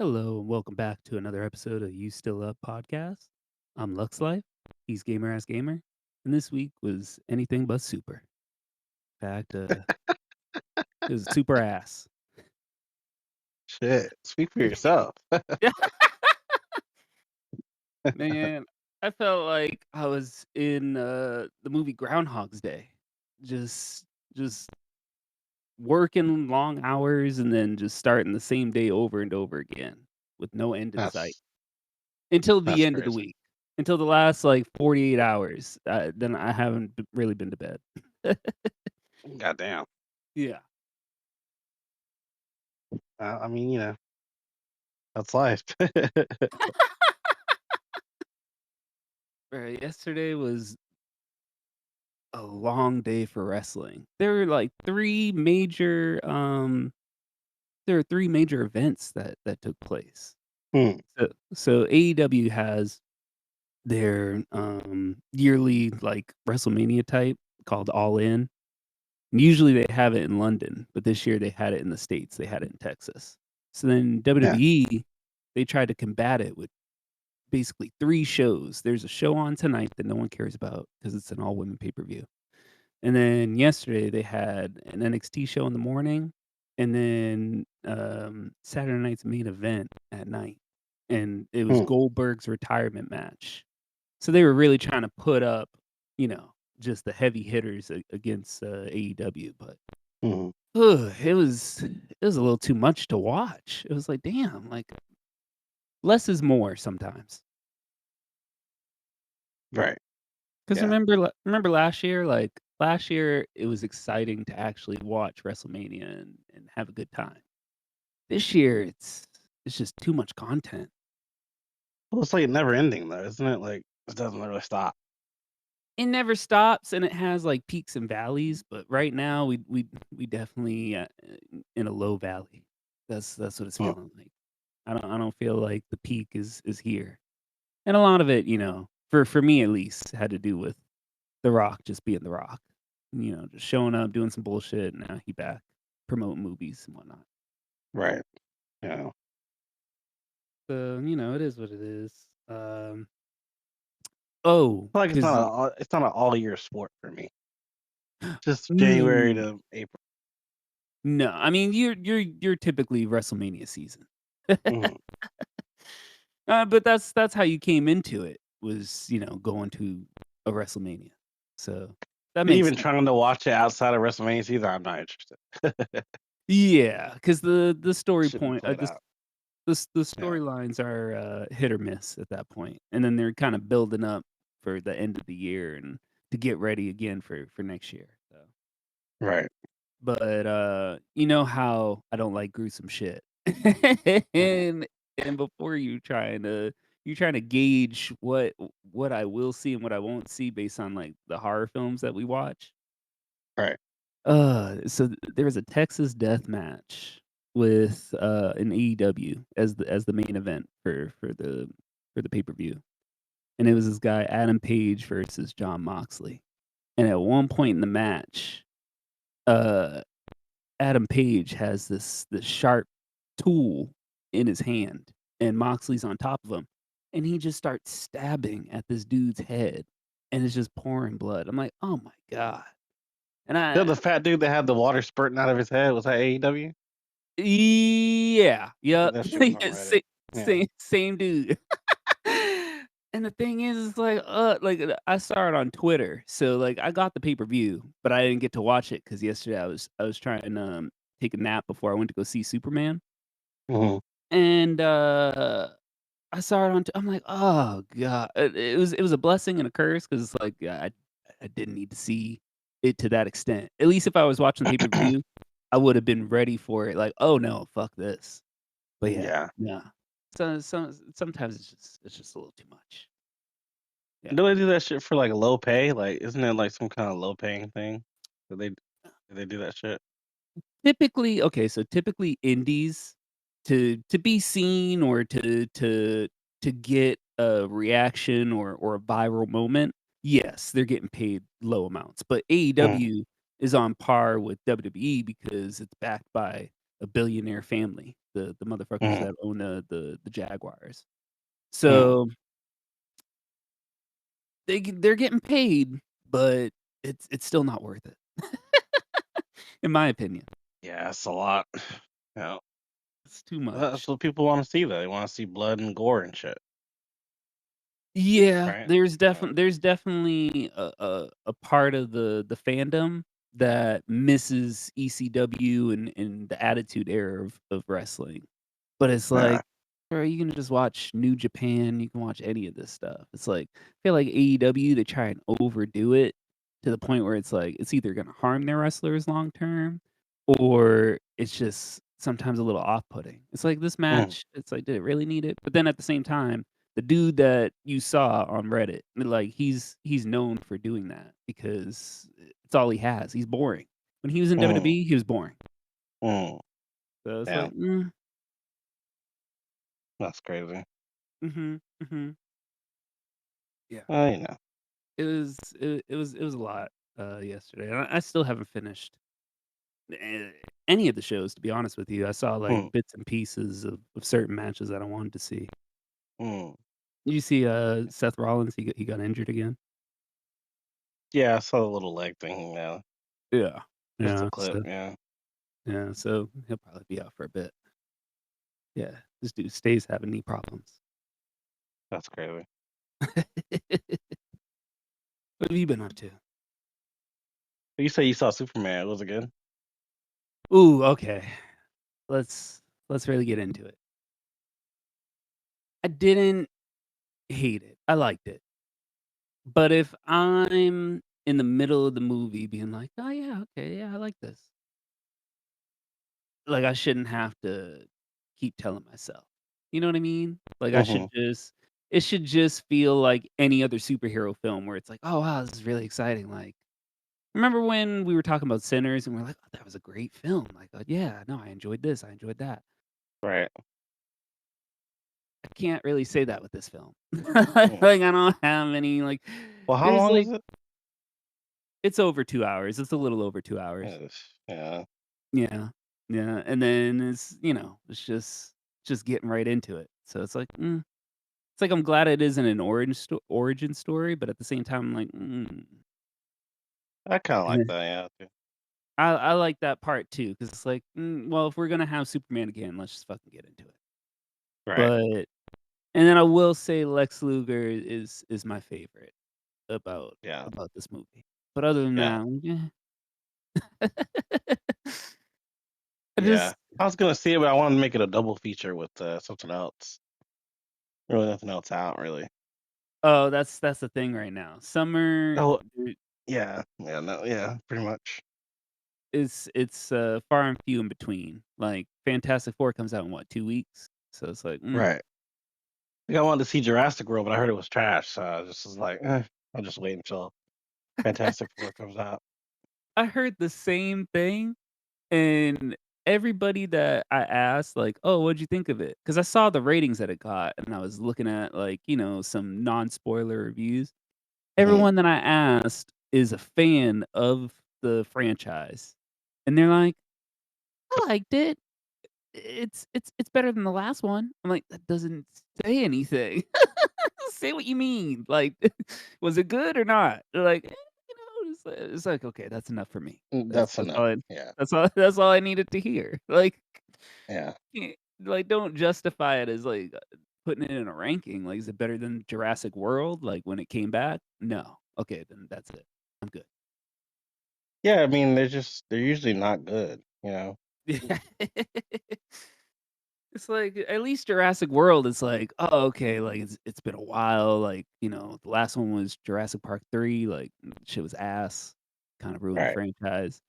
Hello, and welcome back to another episode of You Still Up podcast. I'm Lux Life. He's Gamer Ass Gamer, and this week was anything but super. In fact, it was super ass. Shit, speak for yourself. Yeah, man, I felt like I was in the movie Groundhog's Day, just just working long hours and then just starting the same day over and over again with no end in sight. That's Until the that's end of the crazy. week. Until the last, like, 48 hours, then I haven't really been to bed. Goddamn. Yeah. I mean, that's life. Right, yesterday was a long day for wrestling. There were, like, 3 major, there are 3 major events that took place. Hmm. So AEW has their, yearly, like, WrestleMania type called All In. Usually they have it in London, but this year they had it in the States, they had it in Texas. So then Yeah. WWE, they tried to combat it with basically 3 shows. There's a show on tonight that no one cares about because it's an all-women pay-per-view. And then yesterday they had an NXT show in the morning, and then, Saturday night's main event at night, and it was Hmm. Goldberg's retirement match. So they were really trying to put up, you know, just the heavy hitters against, AEW, but Hmm. ugh, it was a little too much to watch. It was like, damn, like, less is more sometimes. Right. 'Cause Yeah. remember last year? Like, last year, it was exciting to actually watch WrestleMania and have a good time. This year, it's just too much content. Well, it's like never ending though, isn't it? Like it doesn't really stop. It never stops, and it has, like, peaks and valleys, but right now, we definitely, in a low valley. That's what it's Hmm. feeling like. I don't feel like the peak is here. And a lot of it, for me at least, had to do with The Rock just being The Rock. Just showing up, doing some bullshit, and now he back promoting movies and whatnot. Right. Yeah. So, it is what it is. Oh, I feel like it's not 'cause it's not an all year sport for me. Just January mm, to April. no, I mean, you're typically WrestleMania season. Hmm. But that's how you came into it, was, going to a WrestleMania. So, that But makes even sense. trying to watch it outside of WrestleMania season, I'm not interested. Yeah, because the story Should be point, played out. the Yeah. storylines are, hit or miss at that point, and then they're kinda building up for the end of the year and to get ready again for next year, so Right. but, you know how I don't like gruesome shit. Hmm. And and before you're trying to gauge what I will see and what I won't see based on, like, the horror films that we watch. Right. So there was a Texas death match with, an AEW as the main event for the pay-per-view, and it was this guy, Adam Page versus Jon Moxley, and at one point in the match, uh, Adam Page has this sharp tool in his hand, and Moxley's on top of him, and he just starts stabbing at this dude's head, and it's just pouring blood. I'm like, "Oh my god." And The fat dude that had the water spurting out of his head was that AEW? Yeah, I yep. think that shit was on Sa Reddit. Yeah. same dude. And the thing is, it's like, I saw it on Twitter, so, like, I got the pay-per-view, but I didn't get to watch it because yesterday I was trying to, take a nap before I went to go see Superman, Mhm. and, I saw it on I'm like, "Oh god." It was a blessing and a curse because it's like, yeah, I didn't need to see it to that extent. At least if I was watching the pay-per-view, I would have been ready for it, like, "Oh, no, fuck this." But yeah, Yeah. yeah. Sometimes it's just a little too much. Yeah. Don't they do that shit for, like, low pay? Like, isn't it, like, some kinda low paying thing? Do they do that shit? Typically okay, so typically indies to be seen or to get a reaction or a viral moment, yes, they're getting paid low amounts, but Mhm. AEW is on par with WWE because it's backed by a billionaire family. the motherfuckers Mm, that own the Jaguars. mm. So they're getting paid, but it's still not worth it, in my opinion. Yeah, it's a lot. Yeah, It's too that's much. what people want to see. Though they want to see blood and gore and shit, Yeah, right? there's definitely a part of the fandom that misses ECW and the Attitude Era of wrestling. But it's Yeah. like, bro, you can just watch New Japan, you can watch any of this stuff. It's like, I feel like AEW, they try and overdo it to the point where it's like, it's either gonna harm their wrestlers long term, or it's just sometimes a little off-putting. It's like this Mm, match, it's like, did it really need it? But then at the same time, the dude that you saw on Reddit, like, he's known for doing that because it's all he has. He's boring. When he was in mm, WWE, he was boring. mm. So it's like, Damn, that's crazy. mhm, mhm. Yeah. Well, you know. It was a lot, yesterday, and I still haven't finished a any of the shows, to be honest with you. I saw, like, Mm, bits and pieces of certain matches that I wanted to see. mm. Did you see, Seth Rollins? He got injured again? Yeah, I saw the little leg thing. Yeah, Yeah. just a Yeah, clip. so Yeah, yeah, so he'll probably be out for a bit. Yeah, this dude stays having knee problems. that's crazy. What have you been up to? You say you saw Superman. Was it good? Ooh, okay. Let's let's really get into it. I didn't hate it. I liked it. But if I'm in the middle of the movie being like, "Oh, yeah, okay, yeah, I like this." Like, I shouldn't have to keep telling myself. You know what I mean? Like, I should Mm-hmm. just it should just feel like any other superhero film where it's like, "Oh, wow, this is really exciting." Like, remember when we were talking about Sinners and we're like, "Oh, that was a great film." Like, "Yeah, no, I enjoyed this, I enjoyed that." Right. I can't really say that with this film. Mm. Like, I don't have any, like Well, how there's, long like is it? it's over 2 hours. It's a little over 2 hours. Yeah. Yeah. Yeah, and then it's just getting right into it. So it's like I'm glad it isn't an origin story, but at the same time, I'm like, I kind of like eh. that. Yeah. Too. I like that part too, because it's like, well, if we're gonna have Superman again, let's just fucking get into it. Right. But and then I will say Lex Luger is my favorite about Yeah. about this movie. But other than Yeah. that, I Yeah. just I was gonna see it, but I wanted to make it a double feature with something else. Really, nothing else out. Really. oh, that's the thing right now. Summer Oh, yeah. Yeah. No. Yeah. Pretty much. it's far and few in between. Like, Fantastic Four comes out in what, 2 weeks? So it's like, Right. Like, I wanted to see Jurassic World, but I heard it was trash. So I just was like, I'll just wait until Fantastic Four comes out. I heard the same thing, and everybody that I asked, like, "Oh, what'd you think of it?" Because I saw the ratings that it got, and I was looking at, like, some non-spoiler reviews. Hmm. Everyone that I asked is a fan of the franchise, and they're like, "I liked it. It's better than the last one." I'm like, "That doesn't say anything." Say what you mean. Like, was it good or not? They're like, it's like, okay, that's enough for me. That's That's that's enough. all I Yeah. that's all I needed to hear. Like, Yeah. like, don't justify it as like putting it in a ranking. Like, is it better than Jurassic World? Like when it came back? No. Okay, then that's it. I'm good. Yeah. I mean, they're usually not good. Yeah. It's like, at least Jurassic World is like, "Oh, okay, like, it's been a while," like, the last one was Jurassic Park 3, like, shit was ass, kinda ruined the Right. franchise.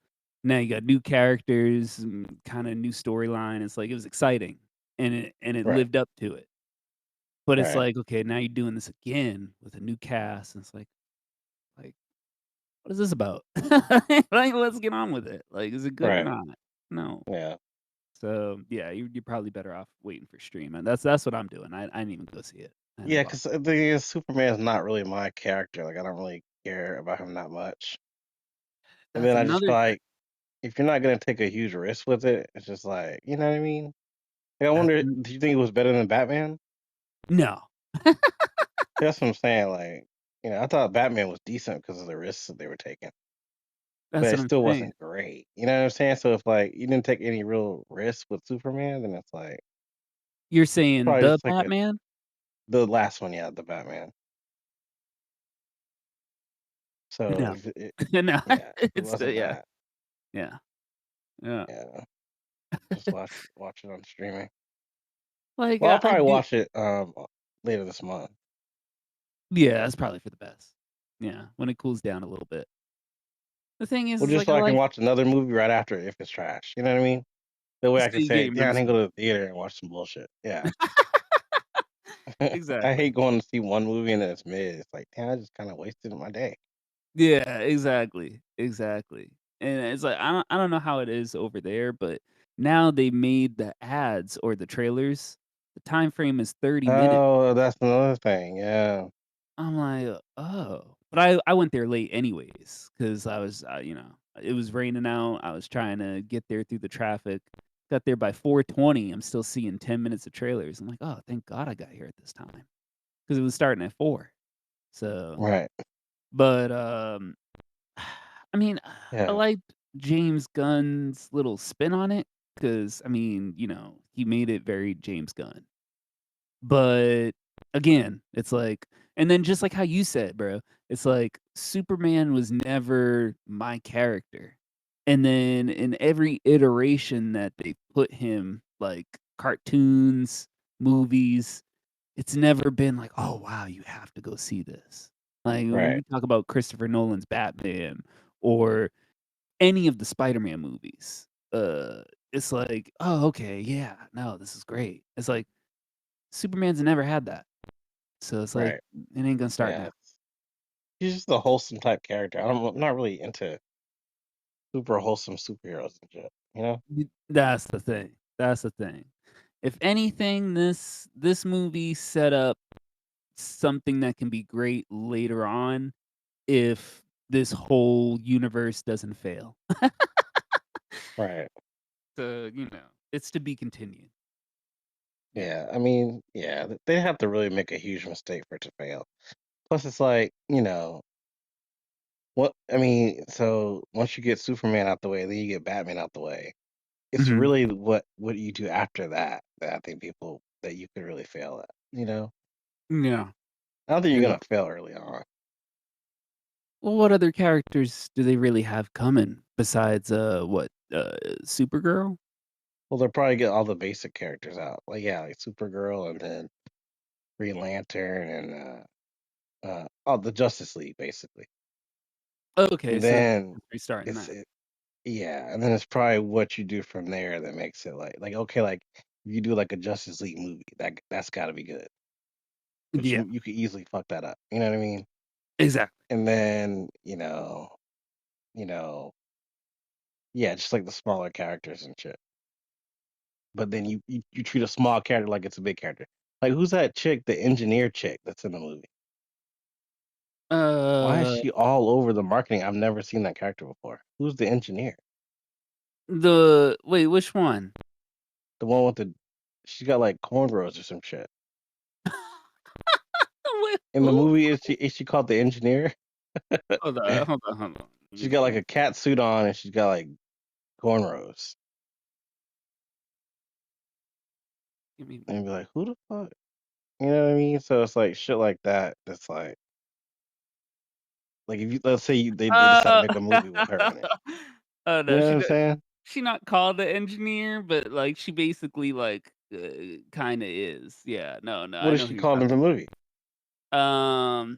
Now you got new characters, kinda new storyline, it's like, it was exciting, and it Right. lived up to it. But it's Right. like, okay, now you're doing this again with a new cast, and it's like, "What is this about?" Like, let's get on with it. Like, is it good or Right. not? No. Yeah. So, yeah, you're probably better off waiting for streaming. That's what I'm doing. I didn't even go see it. I didn't Yeah. bother. Because the thing is, Superman is not really my character. Like, I don't really care about him that much. And That's then I just another feel like if you're not gonna take a huge risk with it, it's just like, you know what I mean? Like, I That's wonder, do you think it was better than Batman? no. That's what I'm saying. Like, I thought Batman was decent because of the risks that they were taking, That's but what it I'm still saying. wasn't great. You know what I'm saying? So if like you didn't take any real risk with Superman, then it's like You're saying probably the just like Batman? the last one, yeah, the Batman. So No. if No. yeah, if it It's the wasn't yeah. that, Yeah. Yeah. yeah, just watch it on streaming. Like, Well, I'll I probably do watch it later this month. yeah, that's probably for the best. Yeah, when it cools down a little bit. The thing Well, is just like, so I I can like watch another movie right after if it's trash. You know what I mean? That way so I can you get say, your "Damn, I money's didn't go worth. to the theater and watch some bullshit." Yeah. I Exactly. hate going to see one movie and then it's mid. It's like, damn, I just kind of wasted my day. Yeah, exactly, exactly. And it's like I don't know how it is over there, but now they made the ads or the trailers, the time frame is 30 minutes. Oh, that's another thing. Yeah. I'm like, "Oh." But I went there late anyways, cause I was, it was raining out, I was trying to get there through the traffic. Got there by 4:20, I'm still seeing 10 minutes of trailers. I'm like, "Oh, thank God I got here at this time, cause it was starting at 4. So, Right. but, I mean, I Yeah. liked James Gunn's little spin on it, cause I mean, he made it very James Gunn. But again, it's like and then just like how you said, bro, it's like Superman was never my character. And then in every iteration that they put him, like cartoons, movies, it's never been like, "Oh, wow, you have to go see this." Like, when Right. we talk about Christopher Nolan's Batman or any of the Spider-Man movies, it's like, "Oh, okay, yeah, no, this is great." It's like, Superman's never had that. So it's like, Right. it ain't gonna start Yeah. now. He's just a wholesome type character. I'm not really into super wholesome superheroes and shit. You know? That's the thing. That's the thing. If anything, this movie set up something that can be great later on if this whole universe doesn't fail. Right. So, it's to be continued. Yeah. I mean, yeah, they have to really make a huge mistake for it to fail. Plus, it's like, what I mean, so once you get Superman out the way, then you get Batman out the way. It's Mhm. really what you do after that that I think people that you could really fail at. Yeah. I don't think you're Yeah. gonna fail early on. Well, what other characters do they really have coming besides, Supergirl? Well, they'll probably get all the basic characters out. Like yeah, like Supergirl and then Green Lantern and oh the Justice League basically. Okay, And so then restarting it's that. it, yeah, and then it's probably what you do from there that makes it like okay, like if you do like a Justice League movie, that's got to be good. But Yeah, you could easily fuck that up. You know what I mean? exactly. And then, you know, yeah, just like the smaller characters and shit. But then you treat a small character like it's a big character. Like who's that chick, the engineer chick that's in the movie? Why is Uh, she all over the marketing? I've never seen that character before. Who's the engineer? wait, which one? The one with the she's got like cornrows or some shit. Wait, In the who? movie, is she called the engineer? Hold on, hold on, hold on. She's got like a cat suit on and she's got like cornrows. Give me And be like, who the fuck? You know what I mean? So it's like shit like that. That's like if you let's say they decide to uh, make a movie with her in it. oh, You no, know what I'm saying? she not called the engineer, but, like, she basically, like, kinda is. Yeah, no, no, What I is know she who you're called in talking the movie? about.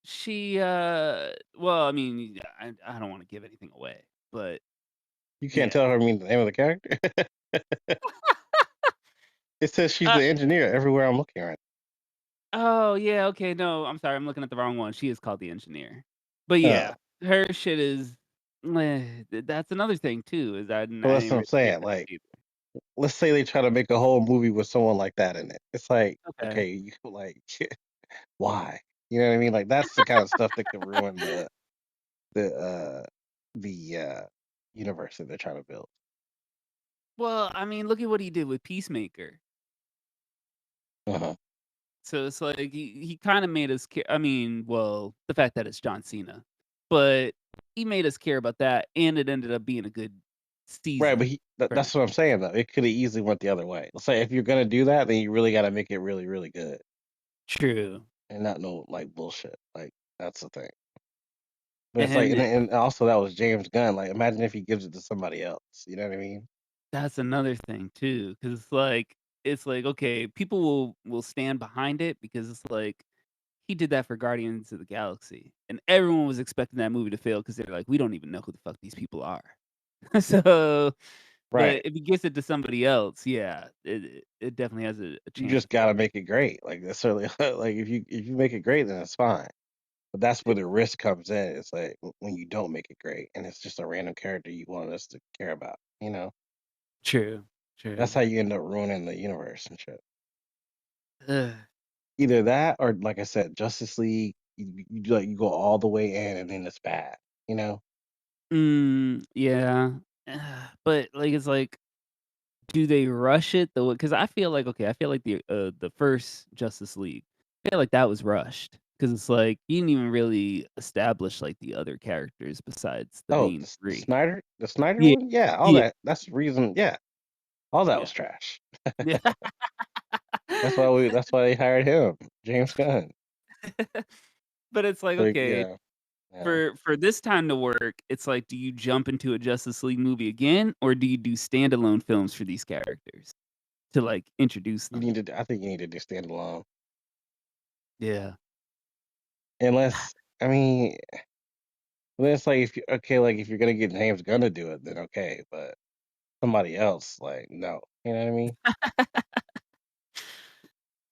She, well, I mean, yeah, I don't wanna give anything away, but You can't yeah. tell her I mean the name of the character. It says she's Uh the engineer everywhere I'm looking right. Oh, yeah, okay, no, I'm sorry, I'm looking at the wrong one, she is called The Engineer. But Oh, yeah, her shit is that's another thing too, is I well, didn't that's what I'm really get saying. that Like, either. let's say they try to make a whole movie with someone like that in it. It's like, Okay. okay, you like, why? You know what I mean? Like, that's the kind of stuff that could ruin the the universe that they're trying to build. Well, I mean, look at what he did with Peacemaker. Uh-huh. So it's like he kinda made us care. I mean, well, the fact that it's John Cena, but he made us care about that, and it ended up being a good Right, but season for him. that's what I'm saying though. It could have easily went the other way. Let's say if you're gonna do that, then you really got to make it really, really good, True. and not no like bullshit. Like that's the thing. But it's like, And and also that was James Gunn. Like, imagine if he gives it to somebody else. You know what I mean? that's another thing too, because it's like, okay, people will stand behind it because it's like, he did that for Guardians of the Galaxy, and everyone was expecting that movie to fail because 'cause they're like, "We don't even know who the fuck these people are." So, but Right. if he gives it to somebody else, yeah, it definitely has a You chance just to got to make it great. Like that's certainly like if you make it great, then it's fine. But that's where the risk comes in. It's like when you don't make it great, and it's just a random character you want us to care about. You know, True, that's true. how you end up ruining the universe and shit. Ugh. Either that, or like I said, Justice League. You do like you go all the way in, and then it's bad. You know, Yeah. But, like, it's like, do they rush it though? Because I feel like, okay, I feel like the first Justice League, I feel like that was rushed because it's like, you didn't even really establish, like, the other characters besides the oh, main The 3. Snyder Yeah, one, yeah, all yeah, that. That's the reason. Yeah, all that yeah. was trash. Yeah. That's why they hired him, James Gunn. But it's like, So okay, yeah, yeah. for this time to work, it's like, do you jump into a Justice League movie again, or do you do standalone films for these characters to, like, introduce You them? need to. I think you need to do standalone. Yeah. Unless, I mean, then it's like if you okay, like if you're gonna get James Gunn to do it, then okay, but somebody else, like no, you know what I mean?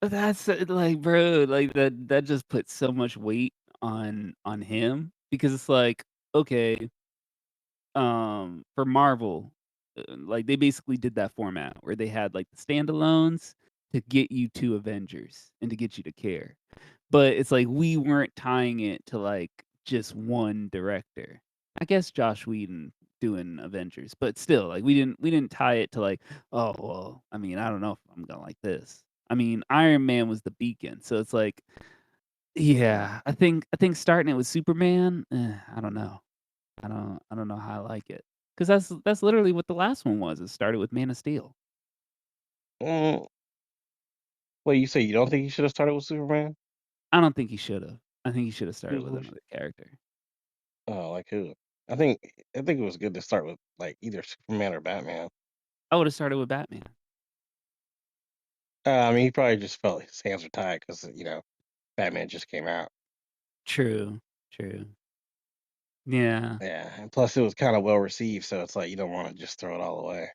But that's, like, bro, like, that just puts so much weight on him because it's like, okay, for Marvel, like, they basically did that format where they had, like, the standalones to get you to Avengers and to get you to care. But it's like we weren't tying it to, like, just one director. I guess Josh Whedon doing Avengers, but still, like, we didn't tie it to, like, "Oh, well, I mean, I don't know if I'm gonna like this." I mean, Iron Man was the beacon, so it's like, yeah, I think starting it with Superman, I don't know. I don't know how I like it, because that's literally what the last one was. It started with Man of Steel. Mm, well, you say you don't think he should have started with Superman? I don't think he should've. I think he should've started with Who another character. oh, like who? I think I think it was good to start with like either Superman or Batman. I would've started with Batman. I mean, he probably just felt his hands were tied because Batman just came out. True, true. Yeah. Yeah, and plus it was kind of well received, so it's like you don't want to just throw it all away.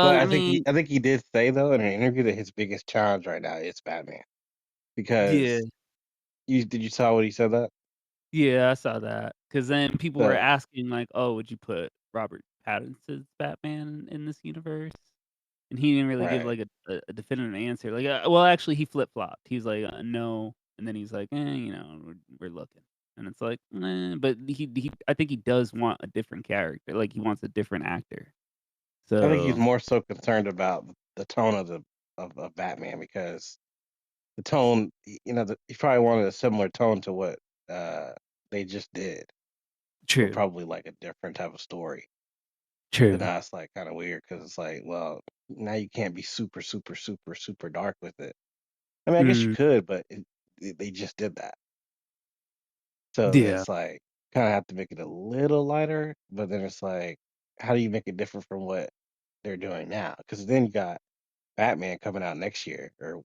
But Well, I mean, I think he did say though in an interview that his biggest challenge right now is Batman yeah, because you saw what he said that? yeah, I saw that. Cause then people were So asking like, "Oh, would you put Robert Pattinson's Batman in this universe?" And he didn't really give, right. like, a definitive answer, like, well, actually, he flip-flopped. He was like, "No," and then he's like, we're looking." And it's like, but he I think he does want a different character, like, he wants a different actor. I think he's So more so concerned about the tone of Batman because the tone, he probably wanted a similar tone to what uh they just did, but true, probably like a different type of story. So true. now it's like kind of weird because it's like, well, now you can't be super, super, super, super dark with it. I mean, I guess you Mm, could, but they just did that. So then yeah, it's like kind of have to make it a little lighter, but then it's like, how do you make it different from what they're doing now? Because then you got Batman coming out next year, or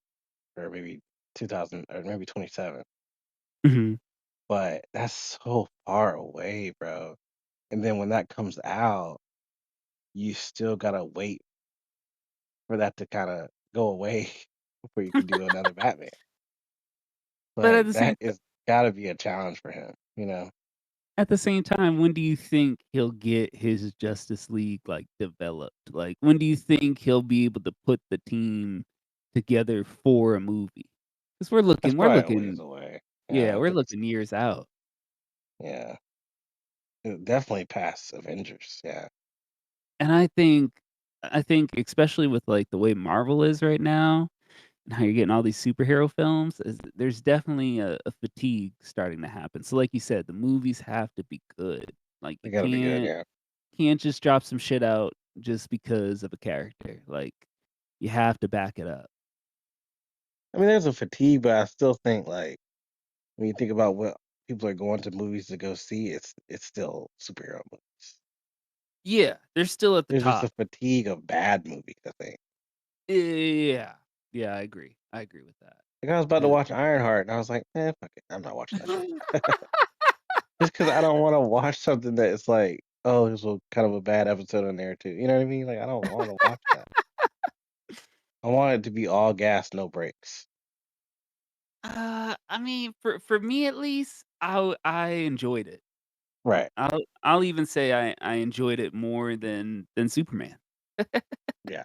maybe 2000, or maybe 27. mhm. But that's so far away, bro. And then when that comes out, you still gotta wait for that to kind of go away before you can do another Batman. But Like that is gotta be a challenge for him, you know? at the same time, when do you think he'll get his Justice League, like, developed? Like, when do you think he'll be able to put the team together for a movie? Because 'Cause That's we're probably a ways looking away. yeah, Yeah, we're looking years out. yeah, definitely past Avengers. Yeah, And I think especially with, like, the way Marvel is right now and how you're getting all these superhero films, there's definitely a fatigue starting to happen. So like you said, the movies have to be good. Like, They you gotta be good, yeah. can't just drop some shit out just because of a character. Like, you have to back it up. I mean, there's a fatigue, but I still think, like, when you think about what people are going to movies to go see, it's still superhero movies. Yeah, they're still at the There's just a top. fatigue of bad movies, I think. Yeah. Yeah, I agree. I agree with that. Like, I was about to Yeah. watch Ironheart, and I was like, "Eh, fuck it, I'm not watching that shit." Just because I don't wanna watch something that is like, "Oh, there's a kind of a bad episode in there too." You know what I mean? Like, I don't wanna watch that. I want it to be all gas, no brakes. I mean, for me at least, I enjoyed it. Right. I'll even say I enjoyed it more than Superman. Yeah.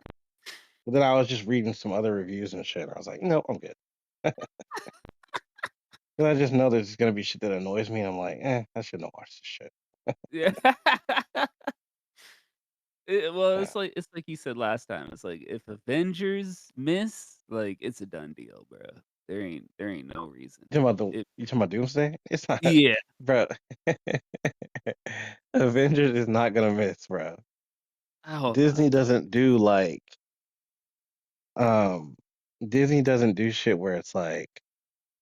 But then I was just reading some other reviews and shit, and I was like, "No, I'm good." 'Cause I just know there's gonna be shit that annoys me, and I'm like, I shouldn't have watched this shit." Yeah. Well, Yeah. it's like you said last time. It's like if Avengers miss, like it's a done deal, bro. There ain't no reason. It You talking about Doomsday? It's not, Yeah. bro. Avengers is not gonna miss, bro. Oh my Disney god. doesn't do like, um, Disney doesn't do shit where it's like,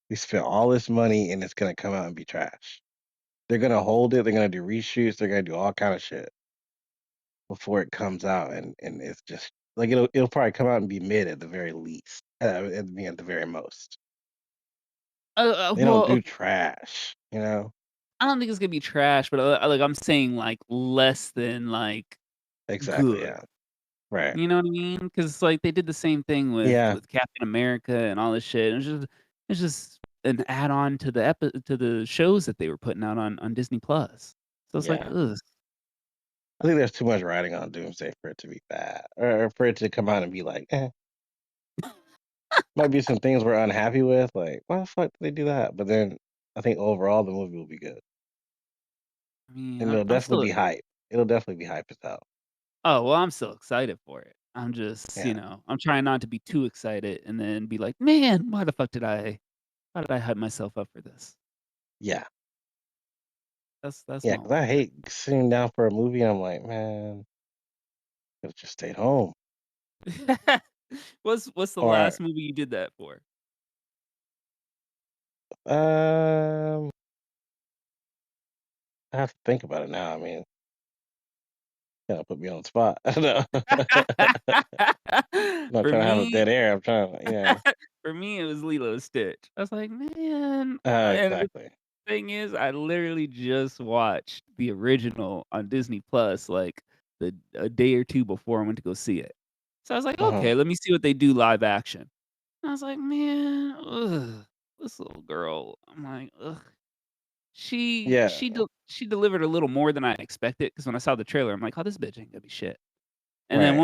we spent all this money and it's gonna come out and be trash. They're gonna hold it. They're gonna do reshoots. They're gonna do all kind of shit before it comes out, and it's just like it'll probably come out and be mid at the very least, at the very most. They don't Well, do okay, trash, you know? I don't think it's gonna be trash, but like I'm saying, like less than like Exactly, good. yeah. Right. You know what I mean? Because like, they did the same thing Yeah, with Captain America and all this shit. It's just an add-on to to the shows that they were putting out on Disney Plus. So it's like, yeah. ugh. I think there's too much riding on Doomsday for it to be bad, or for it to come out and be like, eh. Might be some things we're unhappy with, like, why the fuck did they do that? But then I think overall the movie will be good, I mean, and I'm it'll I'm definitely still be hype. It'll definitely be hype as hell. oh, well, I'm still excited for it. I'm just, Yeah, I'm trying not to be too excited and then be like, "Man, why did I hype myself up for this?" yeah, That's yeah. my Because I only thing. hate sitting down for a movie and I'm like, man, could have just stayed home. What's the Or last movie you did that for? um, I have to think about it now. I mean, kind of put me on the spot. I don't know. I'm not For trying to have a me dead air. I'm trying to, for me, it was Lilo and Stitch. I was like, "Man," and the exactly. thing is, I literally just watched the original on Disney Plus, like, a day or 2 before I went to go see it. So I was like, Uh-huh. "Okay, let me see what they do live action." And I was like, "Man, ugh, this little girl." I'm like, "Ugh." Yeah. She delivered a little more than I expected because when I saw the trailer, I'm like, "Oh, this bitch ain't gonna be shit." And then Right.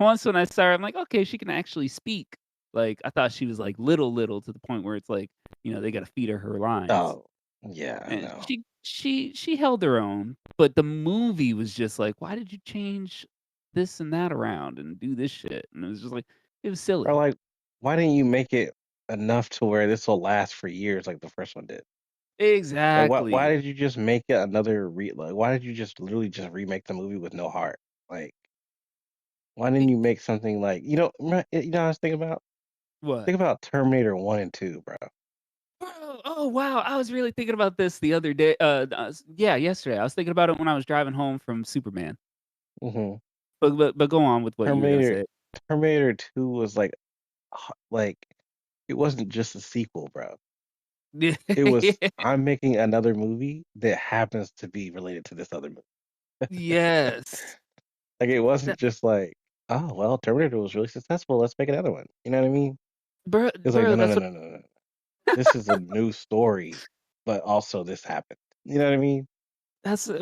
once when I saw her, I'm like, "Okay, she can actually speak." Like, I thought she was, like, little to the point where it's like, they gotta feed her lines. Oh, yeah. I And know. she held her own, but the movie was just like, "Why did you change this and that around and do this shit?" And it was just like it was Or silly. like, why didn't you make it enough to where this will last for years like the first one did? Like, why Exactly. did you just make it another like, why did you just literally just remake the movie with no heart? Like, why didn't E you make something like, you know what I was thinking about? What? Think about Terminator 1 and 2, bro. Bro, oh, wow, I was really thinking about this the other day, yeah, yesterday. I was thinking about it when I was driving home from Superman. Mhm. But go on with what you were gonna Terminator say. Terminator 2 was like like it wasn't just a sequel, bro. It was, I'm making another movie that happens to be related to this other movie. Yes. Like, it wasn't That just like, "Oh, well, Terminator was really successful, let's make another one." You know what I mean? It's like, "No, no, no, that's what no, no, no. This is a new story, but also this happened." You know what I mean?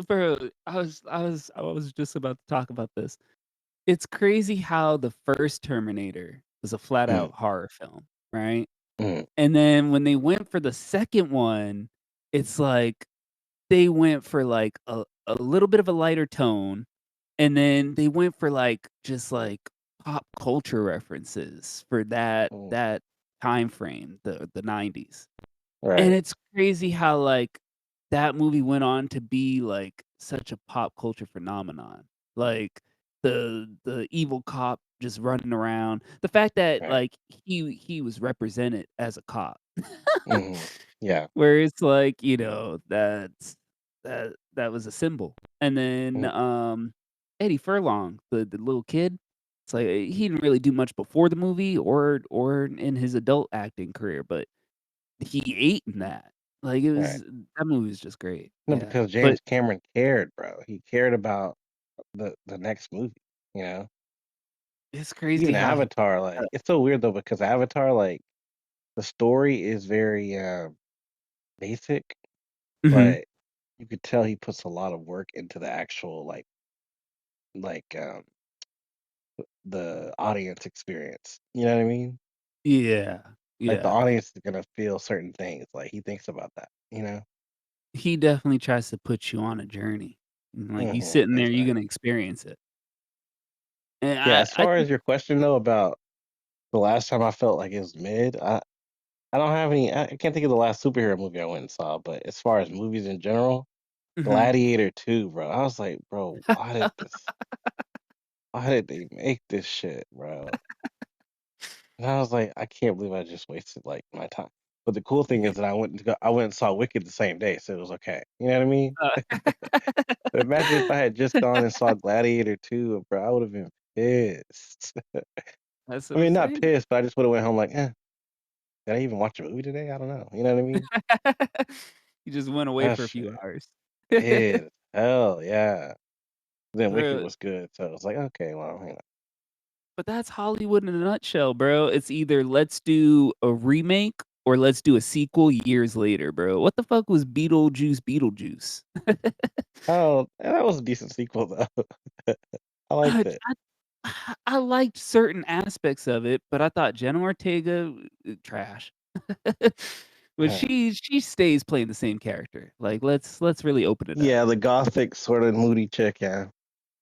bro, I was just about to talk about this. It's crazy how the first Terminator was a flat Mm, out horror film, right? mm. And then when they went for the second one, it's like they went for like a little bit of a lighter tone and then they went for, like, just, like, pop culture references for Mm, that time frame, the '90s. And right. it's crazy how, like, that movie went on to be, like, such a pop culture phenomenon. Like, the evil cop just running around. The fact that, Right. like, he was represented as a cop. Hmm. Yeah. Where it's like, that was a symbol. And then, Mm, Eddie Furlong, the little kid, it's like, he didn't really do much before the movie or in his adult acting career, but he ate in that. Like, right. that movie was just great. No, Yeah. because But James Cameron cared, bro. He cared about the next movie. You know, it's crazy even how he Avatar. uh, Like, it's so weird though because Avatar, like, the story is very basic, mhm. but you could tell he puts a lot of work into the actual like the audience experience. You know what I mean? Yeah. Like the Yeah. audience is gonna feel certain things. Like he thinks about that. You know? He definitely tries to put you on a journey. And, like, you Hmm. sitting there, you're gonna Exactly. experience it. And Yeah. As I far as think your question though about the last time I felt like it was mid, I don't have any. I can't think of the last superhero movie I went and saw. But as far as movies in general, mhm. Gladiator 2, bro. I was like, bro, why did they make this shit, bro? And I was like, I can't believe I just wasted like my time. But the cool thing is that I went and saw Wicked the same day, so it was okay. You know what I mean? Uh, But imagine if I had just gone and saw Gladiator 2, bro, I would have been pissed. that's I what I'm mean, not saying. pissed, but I just would have went home like, did I even watch a movie today? I don't know. You know what I mean? You just went away That for a few shit, hours. mid as hell, yeah. Then Wicked Bro, was good, so it's like, okay, well, you know, but that's Hollywood in a nutshell, bro. It's either let's do a remake or let's do a sequel years later, bro. What the fuck was Beetlejuice? oh, that was a decent sequel though. I I liked it. I liked certain aspects of it, but I thought Jenna Ortega, trash. But Huh. she stays playing the same character. Like, let's really open it up. Yeah, the gothic sort of moody chick, yeah.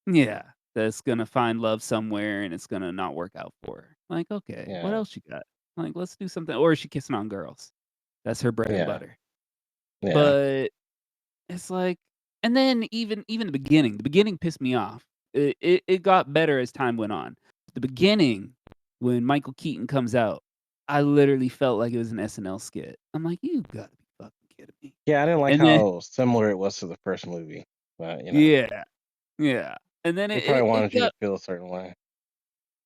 Yeah, that's gonna find love somewhere and it's gonna not work out for her. Like, okay, what Yeah. else you got? Like, let's do something, or is she kissing on girls? That's her bread and Yeah. butter. Yeah. But it's like, and then even the beginning pissed me off. It got better as time went on. The beginning, when Michael Keaton comes out, I literally felt like it was an SNL skit. I'm like, "You gotta be fucking kidding me." Yeah, I didn't like And then how similar it was to the first movie, but, you know, yeah, yeah. And then they it probably it wanted you to got feel a certain way.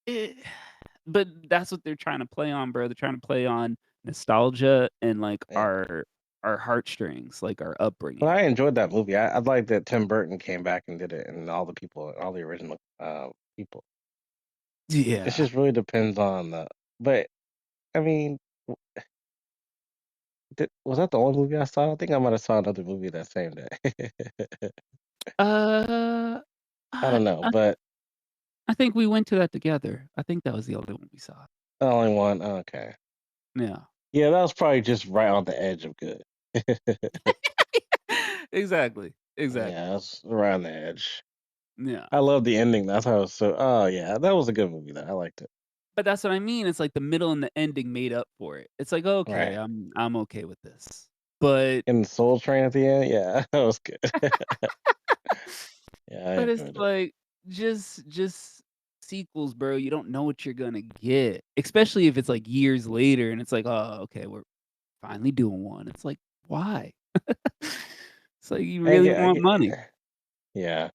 it but that's what they're trying to play on, bro. They're trying to play on nostalgia and, like, Yeah. our heartstrings, like, our But upbringing. I enjoyed that movie. I like that Tim Burton came back and did it and all the original, people. It Yeah. just really depends on the but, I mean, w was that the only movie I saw? I think I might have saw another movie that same day. Uh, I I don't know, I think but I think we went to that together. I think that was the only one we saw. the only one, okay. Yeah. Yeah, that was probably just right on the edge of good. Exactly, Yeah, exactly. that's around the edge. Yeah. I love the ending. That's how was so. Oh yeah, that was a good movie. Though I liked it. But that's what I mean, it's like the middle and the ending made up for it. It's like, "Okay, Right. I'm okay with this." But And the Soul Train at the end. Yeah, that was good. Yeah, I but it's enjoyed it. like, just sequels, bro, you don't know what you're gonna get, especially if it's, like, years later and it's like, "Oh, okay, we're finally doing one." It's like, "Why?" It's like, you I really get. I want get. money. Yeah,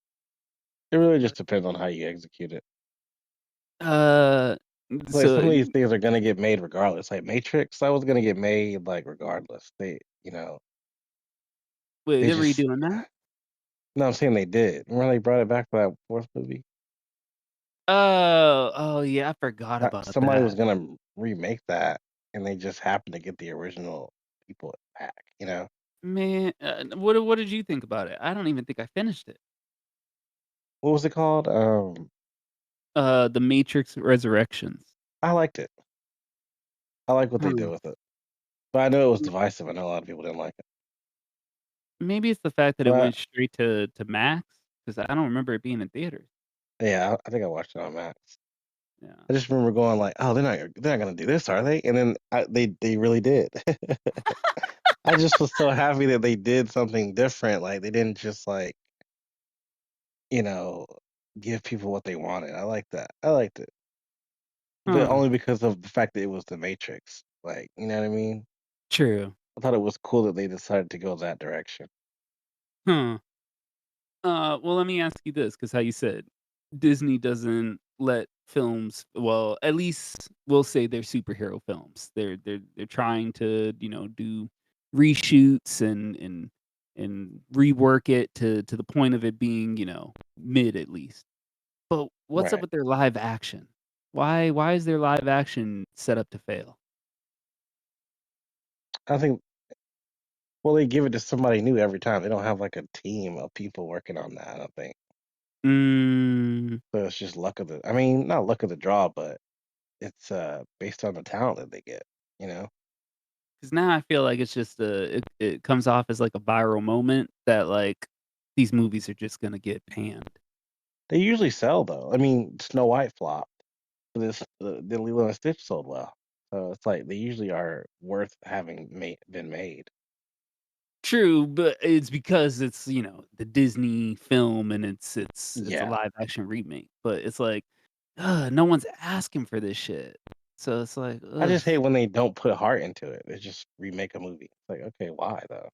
it really just depends on how you execute it. Uh, Like so some of these things are gonna get made regardless. Like Matrix, that was gonna get made like regardless. wait, They they're just. redoing that? No, I'm saying they did. Remember they brought it back for that fourth movie? Oh, oh, yeah, I forgot about Somebody was that. gonna remake that, and they just happened to get the original people back. You know, Man, what did you think about it? I don't even think I finished it. what was it called? The Matrix Resurrections. I liked it. I like what they did Hmm. with it, but I know it was divisive. I know a lot of people didn't like it, Maybe it's the fact that it but went straight to Max, because I don't remember it being in theaters. Yeah, I think I watched it on Max. Yeah. I just remember going like, "Oh, they're not gonna do this, are they?" And then they really did. I just was so happy that they did something different. Like they didn't just like, you know, give people what they wanted. I like that. I liked it, but Huh. only because of the fact that it was The Matrix. Like, you know what I mean? True. I thought it was cool that they decided to go that direction. Huh. Well, let me ask you this, because how you said Disney doesn't let films, well, at least we'll say they're superhero films. They're trying to, do reshoots and rework it to the point of it being, mid at least. But what's up Right. with their live action? Why is their live action set up to fail? I think well, they give it to somebody new every time. They don't have like a team of people working on that. I don't think Mm. so. It's just luck of the. I mean, not luck of the draw, but it's based on the talent that they get. You know, 'Cause now I feel like it's just it comes off as like a viral moment that, like, these movies are just gonna get panned. they usually sell though. I mean, Snow White flopped. But this the Lilo and Stitch sold well. So it's like they usually are worth having been made. True, but it's because it's, the Disney film and it's a Yeah. live action remake, but it's like, no one's asking for this shit. So it's like, I ugh, just hate when they don't put heart into it. They just remake a movie. It's like, okay, why though?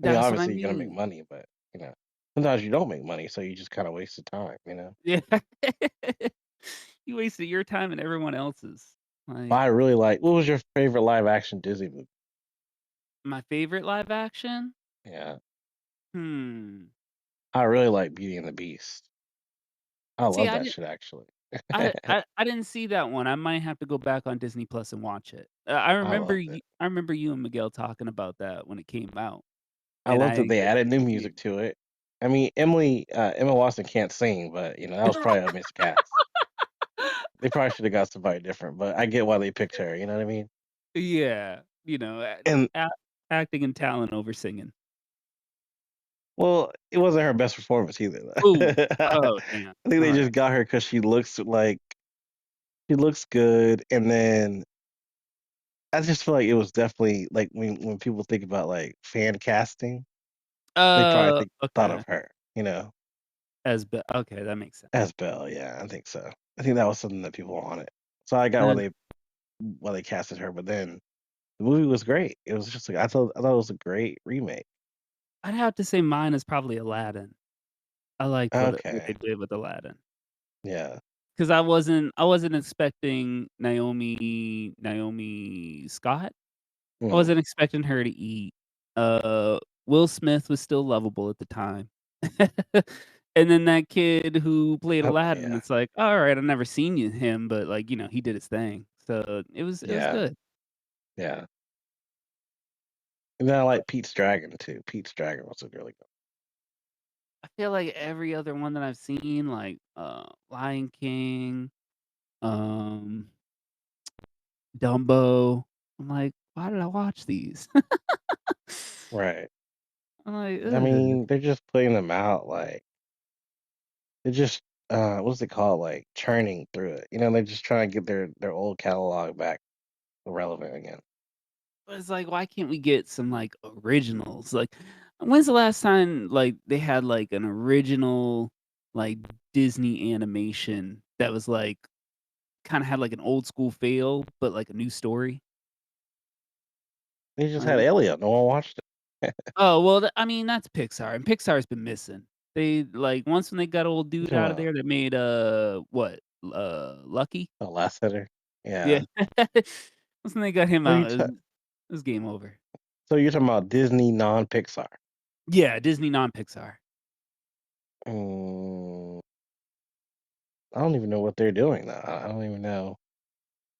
I mean, that's what I obviously you're gonna make mean. money, but you know, sometimes you don't make money, so you just kind of wasted time. You know. Yeah. You wasted your time and everyone else's. But Like, I really like. What was your favorite live action Disney movie? my favorite live action? Yeah, Hmm. I really like Beauty and the Beast. I See, love I that didn't shit actually. I didn't see that one. I might have to go back on Disney Plus and watch it. I I remember loved you it. I remember you and Miguel talking about that when it came out, I and love I that didn't they get added to new see music to it. I mean, Emma Watson can't sing, but that was it. probably a miscast. They probably should have got somebody different, but I get why they picked her. You know what I mean? Yeah, And acting and talent over singing. well, it wasn't her best performance either. Ooh. I Oh, damn. think they Alright. just got her because she looks good, and then I just feel like it was definitely like when people think about like fan casting, they probably thought Okay. of her. You know, Okay, that makes sense. as Belle. Yeah, I think so. I think that was something that people wanted. So I got Then why they casted her, but then the movie was great. It was just like I thought it was a great remake. I'd have to say mine is probably Aladdin. I liked what they Okay. did with Aladdin. Yeah. 'Cause I wasn't expecting Naomi Scott. I Mhm. wasn't expecting her to eat. Will Smith was still lovable at the time. And then that kid who played Oh, Aladdin, yeah. it's like, "Alright, I've never seen him, but, like, he did his thing." So, it was Yeah. good. Yeah. And then I But like Pete's Dragon too. Pete's Dragon was a really good. I feel like every other one that I've seen, like, Lion King, um, Dumbo, I'm like, "Why did I watch these?" Right. I'm like, I "Ugh." mean, they're just putting them out like they're just what's it called? Like churning through it. They're just trying to get their old catalog back relevant again. But it's like, why can't we get some, like, originals? Like, when's the last time, like, they had, like, an original, like, Disney animation that was, like, kinda had, like, an old school feel, but, like, a new story? They just had Like, Elliot. No one watched it. oh, well, I mean, that's Pixar, and Pixar's been missing. They like, once when they got old You dude talking out of about there that made, what? Lucky? the last hitter? Yeah. Yeah. Once when they got him So you out, t- it was game over. so you're talking about Disney non-Pixar. Yeah, Disney non-Pixar. Mm, I don't even know what they're doing now. I don't even know.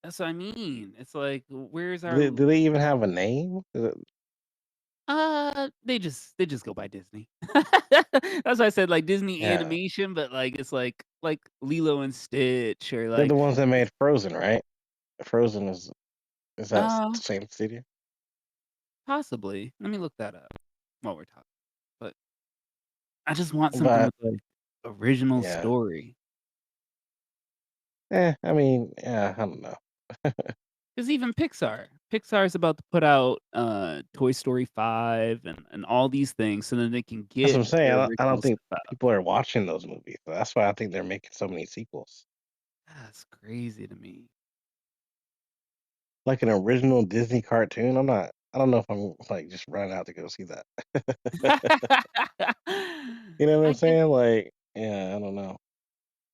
That's what I mean. It's like, where's Do our they, do they even have a name? they just go by Disney. That's why I said, like, Disney Yeah, Animation, but, like, it's like Lilo and Stitch or, they're the like ones that it's made Frozen, right? Frozen is that uh, same studio? possibly. Let me look that up while we're talking, but I just want something But with, like, original yeah, story. I mean, yeah, I don't know. 'Cause even Pixar is about to put out, Toy Story 5 and all these things so then they can That's what get I'm saying. their I don't original think stuff out. people are watching those movies. So that's why I think they're making so many sequels. That's crazy to me. Like an original Disney cartoon, I don't know if I'm, like, just running out to go see that. You know what I'm I guess saying? Like, yeah, I don't know.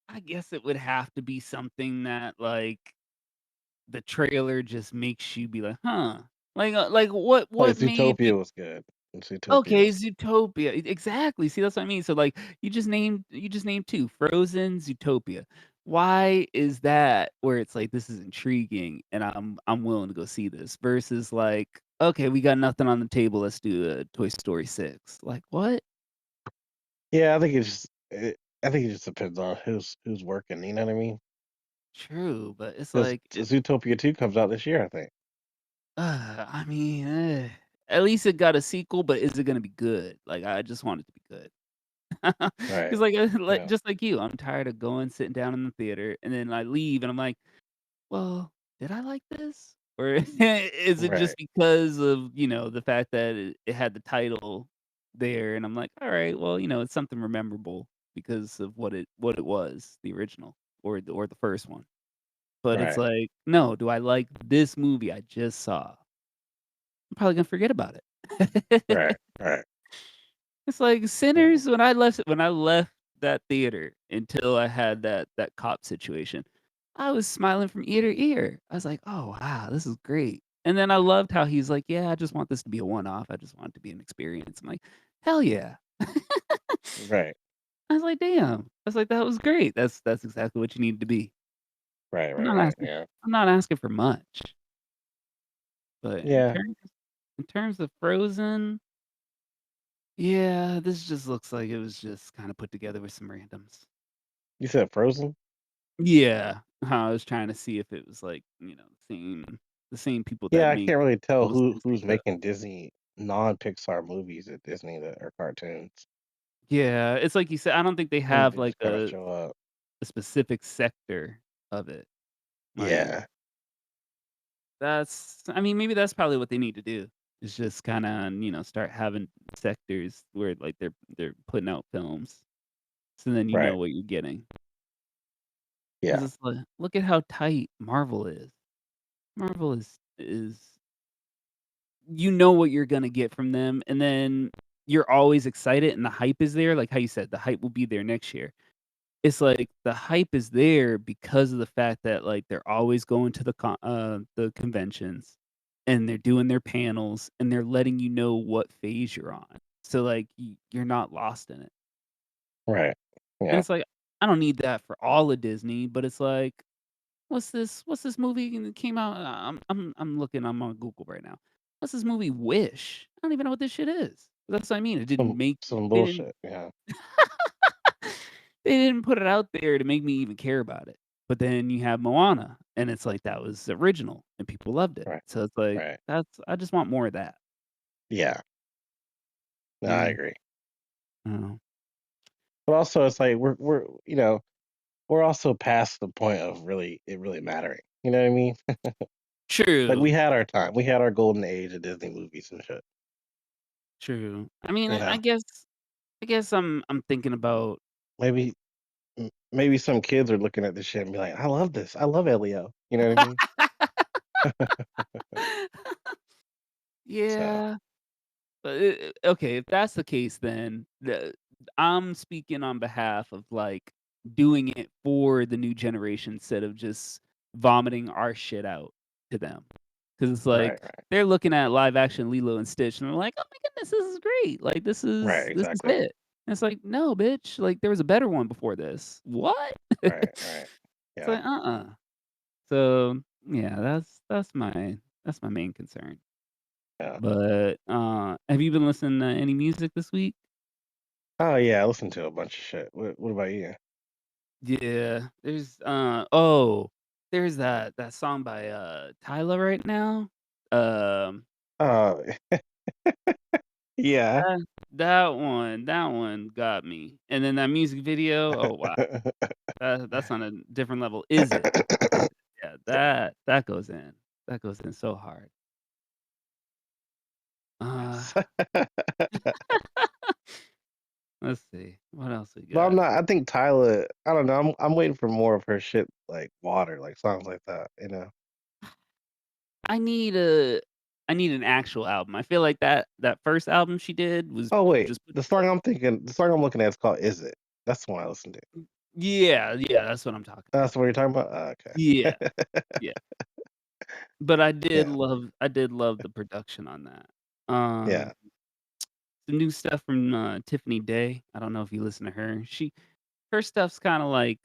I guess it would have to be something that, like, the trailer just makes you be like, "Huh." Like, Like, what made Zootopia me was good. Zootopia okay, was Zootopia, exactly, see, that's what I mean, so, like, you just named 2, Frozen, Zootopia. Why is that where it's like, "This is intriguing, and I'm willing to go see this," versus, like, "Okay, we got nothing on the table, let's do a Toy Story 6." Like, what? Yeah, I think it just depends on who's working, you know what I mean? True, but it's 'Cause like, Zootopia 2 comes out this year, I think. I mean, at least it got a sequel, but is it gonna be good? Like, I just want it to be good. Right. 'Cause like Yeah. just like you, I'm tired of going, sitting down in the theater, and then I leave, and I'm like, "Well, did I like this?" Or is it just Right. because of, the fact that it had the title there, and I'm like, "Alright, well, it's something memorable because of what it was, the original or the first one." But it's Right. like, "No, do I like this movie I just saw?" I'm probably gonna forget about it. Right. Right. It's like Mhm. Sinners, when I left that theater until I had that cop situation, I was smiling from ear to ear. I was like, "Oh, wow, this is great." And then I loved how he's like, "Yeah, I just want this to be a one-off. I just want it to be an experience." I'm like, "Hell yeah." Right. I was like, "Damn." I was like, "That was great. That's exactly what you needed to be." Right, I'm right, not right, asking yeah. I'm not asking for much. But Yeah. in terms of Frozen, yeah, this just looks like it was just kinda put together with some randoms. You said Frozen? Yeah, I was trying to see if it was like, the same people that Yeah, I make can't really tell Frozen and who's stuff. making Disney non-Pixar movies at Disney that are cartoons. Yeah, it's like you said, I don't think they I think have they like just kinda show up. a specific sector of it. Like, Yeah. I mean, maybe that's probably what they need to do, is just kinda, start having sectors where, like, they're putting out films, so then you know Right. what you're getting. Because Yeah. it's like, look at how tight Marvel is. Marvel is you know what you're gonna get from them, and then you're always excited and the hype is there, like how you said, the hype will be there next year. It's like the hype is there because of the fact that, like, they're always going to the conventions, and they're doing their panels, and they're letting you know what phase you're on. So, like, you're not lost in it. Right. And Yeah. it's like, I don't need that for all of Disney, but it's like, what's this movie that came out? I'm on Google right now. What's this movie, Wish? I don't even know what this shit is. That's what I mean. It didn't make Some they didn't bullshit, yeah. they didn't put it out there to make me even care about it. But then you have Moana, and it's like that was original and people loved it. Right. So it's like, Right. I just want more of that. Yeah. No, I Yeah. agree. Oh. But also it's like we're also past the point of really mattering. You know what I mean? Like, we True. had our time. We had our golden age of Disney movies and shit, True. I mean, you know? I guess I'm thinking about Maybe maybe some kids are looking at this shit and be like, "I love this. I love Elio." You know what I mean? So, Yeah. But okay, if that's the case, then I'm speaking on behalf of like doing it for the new generation instead of just vomiting our shit out to them. Because it's right, like right. they're looking at live action Lilo and Stitch and they're like, "Oh my goodness, this is great! Like Right, this is exactly. it." And it's like, "No, bitch! Like there was a better one before this. What?" Right, right. It's Yeah, like, So yeah, that's my main concern. yeah. But, have you been listening to any music this week? Oh, yeah, I listen to a bunch of shit. What about you? Yeah, there's that song by, Tyla right now. Um, Oh, yeah. uh, that one got me. And then that music video, oh wow, that's on a different level. Is it? Is it? Yeah, that goes in. That goes in so hard. Uh, let's see. What else we But I'm got? not. I think Tyla. I don't know. I'm waiting for more of her shit, like Water, like songs like that. You know. I need a I need an actual album. I feel like that first album she did was Oh wait, just put the song together. I'm thinking, the song I'm looking at is called "Is It." That's the one I listened to. Yeah, yeah, that's what I'm talking That's about. what you're talking about. Yeah, Okay. yeah. But Yeah. I did love the production on that. Yeah. The new stuff from, Tiffany Day, I don't know if you listen to her. Her stuff's kinda like,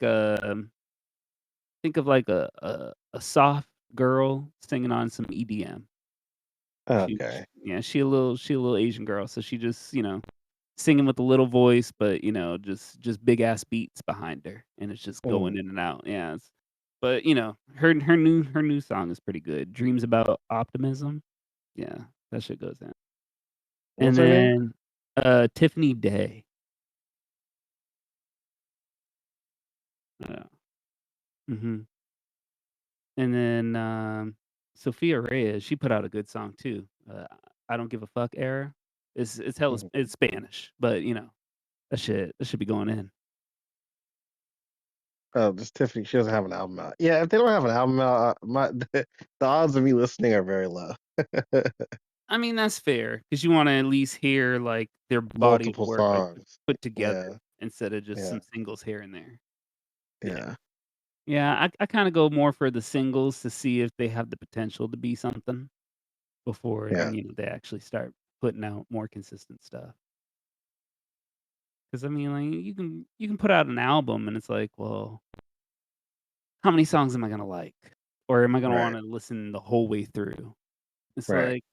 think of like a soft girl singing on some EDM. Okay. Yeah, she a little Asian girl, so she just, singing with a little voice, but, just big ass beats behind her, and it's just Mm. going in and out. Yeah, but, her new song is pretty good. Dreams About Optimism. Yeah, that shit goes in. What's And her name? then, Tiffany Day. Yeah. Mhm. And then, Sophia Reyes, she put out a good song too. I Don't Give a Fuck Era. It's hella Mhm. it's Spanish, but, that should be going in. Oh, this Tiffany. She doesn't have an album out. Yeah, if they don't have an album out, the odds of me listening are very low. I mean, that's fair because you wanna at least hear, like, their body of Multiple work, like, songs. put together Yeah. instead of just Yeah. some singles here and there. Yeah. Yeah. Yeah, I kinda go more for the singles to see if they have the potential to be something before, Yeah. they actually start putting out more consistent stuff. 'Cause, I mean, like, you can put out an album and it's like, well, how many songs am I gonna like? Or am I gonna Right. wanna listen the whole way through? It's Right.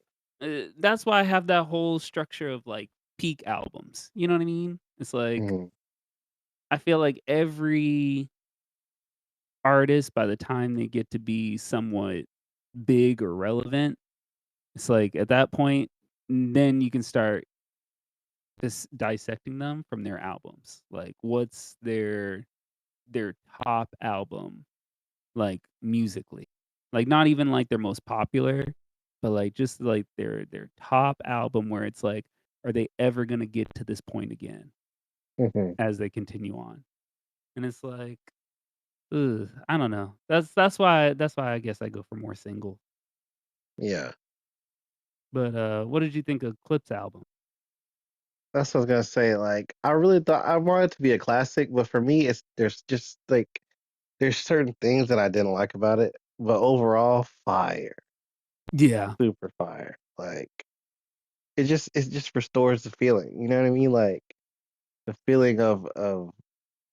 like, that's why I have that whole structure of, like, peak albums, you know what I mean? It's like, Mhm. I feel like every artist, by the time they get to be somewhat big or relevant, it's like, at that point, then you can start just dissecting them from their albums. Like, what's their top album, like, musically? Like, not even, like, their most popular, but, like, just, like, their top album where it's like, are they ever gonna get to this point again Mhm. as they continue on? And it's like, ugh, I don't know. That's why I guess I go for more single. Yeah. But, what did you think of Clip's album? That's what I was gonna say. Like, I really thought I wanted it to be a classic, but for me, it's there's just like there's certain things that I didn't like about it, but overall, fire, Yeah. super fire. Like, it just restores the feeling. You know what I mean? Like the feeling of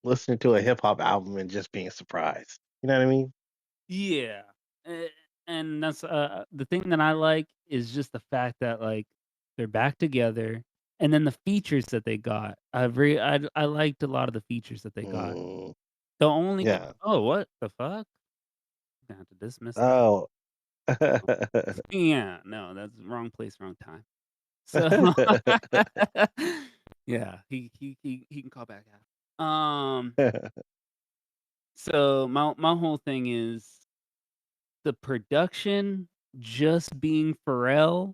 listening to a hip hop album and just being surprised. You know what I mean? Yeah, and that's, the thing that I like is just the fact that, like, they're back together, and then the features that they got. I liked a lot of the features that they got. Mm, The only yeah. oh, what the fuck? Gonna have to dismiss that. Oh. Yeah, no, that's wrong place, wrong time. So, yeah, he can call back after. So my whole thing is the production just being Pharrell,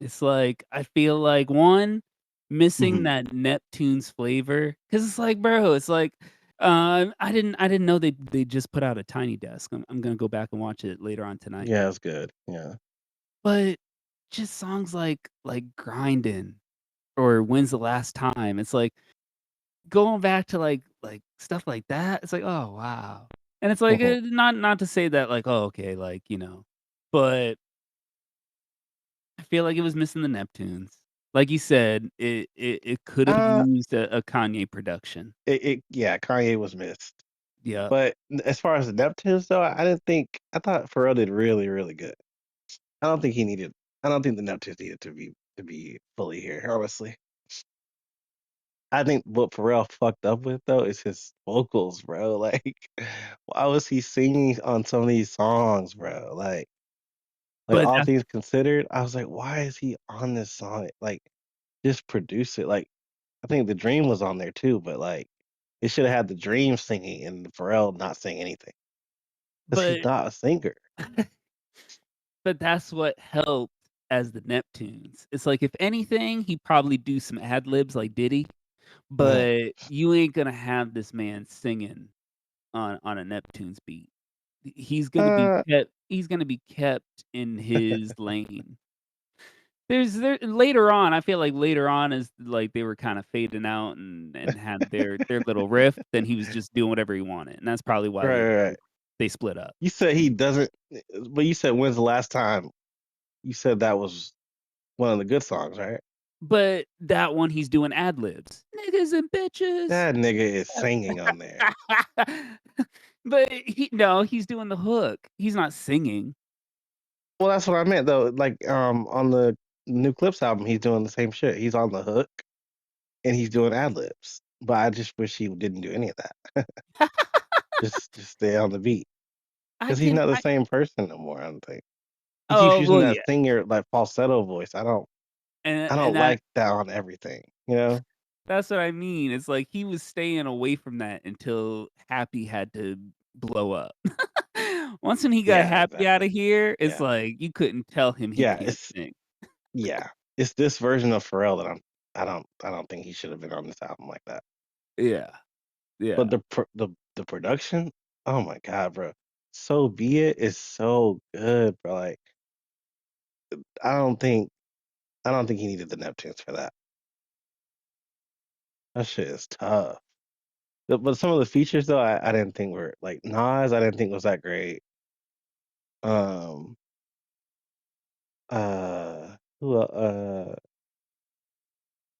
it's like, I feel like, 1, missing Mhm. that Neptune's flavor, because it's like, bro, it's like, I didn't know they just put out a Tiny Desk. I'm gonna go back and watch it later on tonight. Yeah, it's good. Yeah. But just songs like Grindin' or When's the Last Time, it's like, going back to, stuff like that, it's like, "Oh, wow." And it's like, Mhm. not to say that, like, "Oh, okay," but I feel like it was missing the Neptunes. Like you said, it could have Uh, used a Kanye production. it yeah, Kanye was missed. Yep. But as far as the Neptunes though, I thought Pharrell did really, really good. I don't think he needed I don't think the Neptunes needed to be fully here, honestly. I think what Pharrell fucked up with though is his vocals, bro. Like, why was he singing on some of these songs, bro? Like But all that's things considered, I was like, why is he on this song? Like, just produce it. Like I think the Dream was on there too, but like it should have had the Dream singing and Pharrell not saying anything because he's But not a singer. but that's what helped as the Neptunes. It's like, if anything, he'd probably do some ad libs like Diddy, Mm. but you ain't gonna have this man singing on a Neptunes beat. Uh, He's gonna be kept in his lane. There later on, I feel like later on as, like, they were kinda fading out and had their little riff, then he was just doing whatever he wanted, and that's probably why right, right, right. they split up. You said he doesn't, but you said when's the last time you said that was one of the good songs, right? But that one, he's doing ad libs. "Niggas and bitches." That nigga is singing on there. But no, he's doing the hook. He's not singing. Well, that's what I meant though. Like on the new Clips album, he's doing the same shit. He's on the hook and he's doing ad libs. But I just wish he didn't do any of that. Just stay on the beat I because he's can not the I same person no more. I don't think he keeps Oh, using well, that yeah, singer like falsetto voice. I and don't like that on everything. You know? that's what I mean. It's like he was staying away from that until Happy had to blow up. Once when he got Yeah, Happy exactly. outta here, it's Yeah, like you couldn't tell him he yeah. can't sing. Yeah. It's this version of Pharrell that I don't think he should have been on this album like that. Yeah, But yeah. the production, oh my god, bro. So Be It is so good, bro. Like I don't think I don't think he needed the Neptunes for that. That shit is tough. But some of the features though, I didn't think were like Nas. I didn't think was that great. Um, who?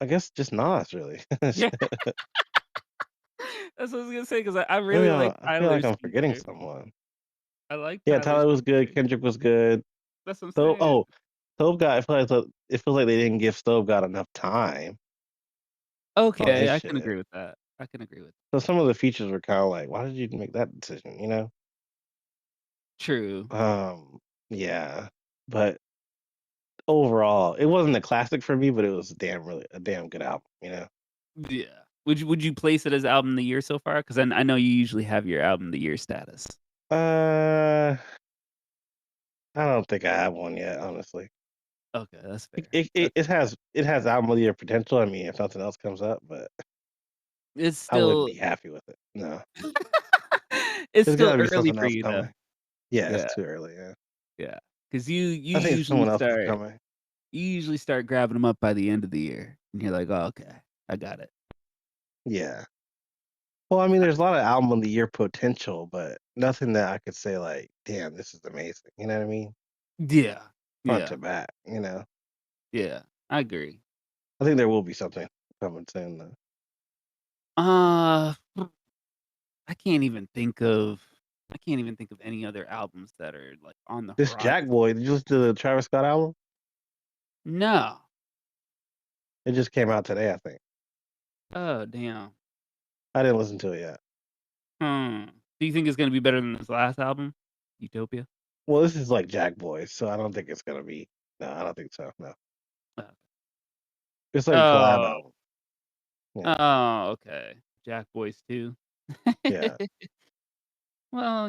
I guess just Nas really. Yeah. That's what I was gonna say, 'cause I Maybe really like I feel like Tyler's I'm forgetting feature. someone. I like Yeah, Tyler's Tyler was good. feature. Kendrick was good. That's what I'm So, saying. Stove God. It feels like they didn't give Stove God enough time on Okay, his I can shit. agree with that. I can agree with So some of the features were kind of like, why did you make that decision? You know? True. Yeah. But overall, it wasn't a classic for me, but it was a damn good album. You know? Yeah. Would you place it as album of the year so far? 'Cause I know you usually have your album of the year status. Uh, I don't think I have one yet, honestly. Okay, that's It fair. it, it, That's it fair. has it has album of the year potential. I mean, if nothing else comes up, but It's I wouldn't still be happy with it. No, it's there's still got to be early something for else you though. coming. Yeah, it's Yeah, too early. Yeah, yeah. 'Cause you I think usually someone else is start coming. grabbing them up by the end of the year, and you're like, "Oh, okay. I got it." Yeah. Well, I mean, there's a lot of album of the year potential, but nothing that I could say like, damn, this is amazing. You know what I mean? Yeah. Front Yeah. to back. You know, Yeah. I agree. I think there will be something coming soon though. Uh, I can't even think of any other albums that are, like, on the This Jack horizon. Boy, did you listen to the Travis Scott album? No. It just came out today, I think. Oh, damn. I didn't listen to it yet. Hmm. Do you think it's gonna be better than his last album, Utopia? Well, this is like Jack Boy, so I don't think it's gonna be. No, I don't think so. No, Oh. it's like a collab Oh. album. Yeah, Oh, okay. Jack Boys 2? yeah. Well,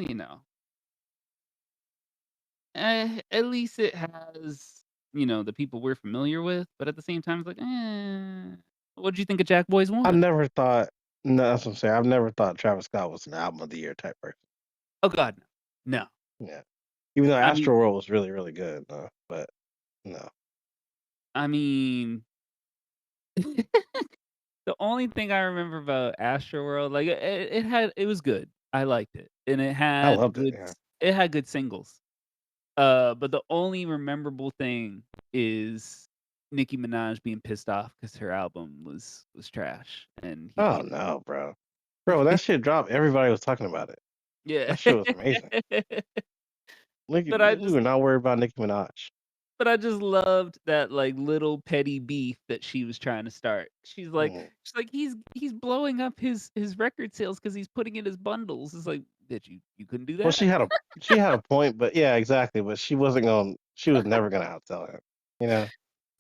at least it has, the people we're familiar with, but at the same time, it's like, what'd you think of Jack Boys I 1? never thought. No, that's what I'm saying. I've never thought Travis Scott was an album of the year type person. Oh god, no. No. Yeah, even though I mean Astro World was really, really good, but no. I mean, the only thing I remember about Astroworld, like, it was good. I liked it, and I loved it. Yeah. it had good singles. But the only memorable thing is Nicki Minaj being pissed off because her album was trash, and he Oh hated no, bro. Bro, when that it. shit dropped, everybody was talking about it. Yeah. That shit was amazing. But I We just were not worried about Nicki Minaj. but I just loved that, like, little petty beef that she was trying to start. Mm. She's like, "He's blowing up his record sales because he's putting in his bundles." It's like, "Did you couldn't do Well, that?" she had a point, but yeah, exactly. But she was never gonna outsell him. You know?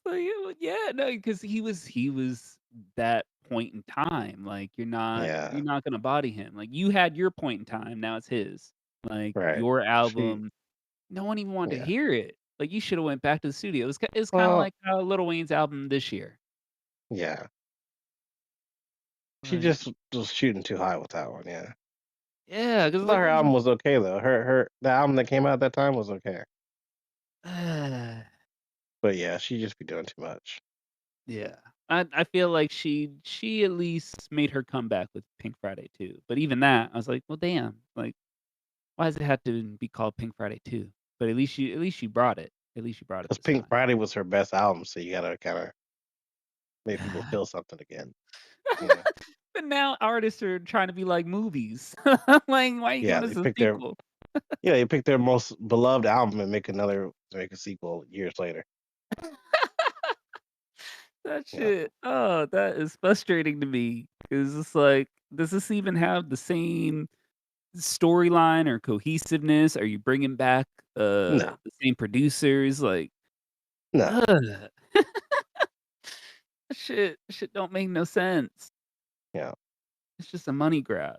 Like, yeah, no, because he was that point in time. Like Yeah, you're not gonna body him. Like you had your point in time, now it's his. Like right. your She, album, no one even wanted to yeah. hear it. Like you should have went back to the studio. It's kind of Well, like Lil Wayne's album this year. yeah. She Like just was shooting too high with that one. Yeah. yeah, because I thought like her album was okay though. The album that came out at that time was okay. But yeah, she just be doing too much. yeah. I feel like she at least made her comeback with Pink Friday 2. But even that, I was like, well, damn. Like why does it have to be called Pink Friday 2? But at least she brought it. At least she brought it Because this Pink time. Friday was her best album, so you gotta kind of make people feel something again. You know? But now artists are trying to be like movies. Like, why are you Yeah, giving they us a picked their sequel? yeah they picked their most beloved album and make a sequel years later. That Yeah. shit, oh, that is frustrating to me. 'Cause it's like, does this even have the same storyline or cohesiveness? Are you bringing back, No, the same producers? Like, no. ugh. That shit don't make no sense. Yeah. It's just a money grab.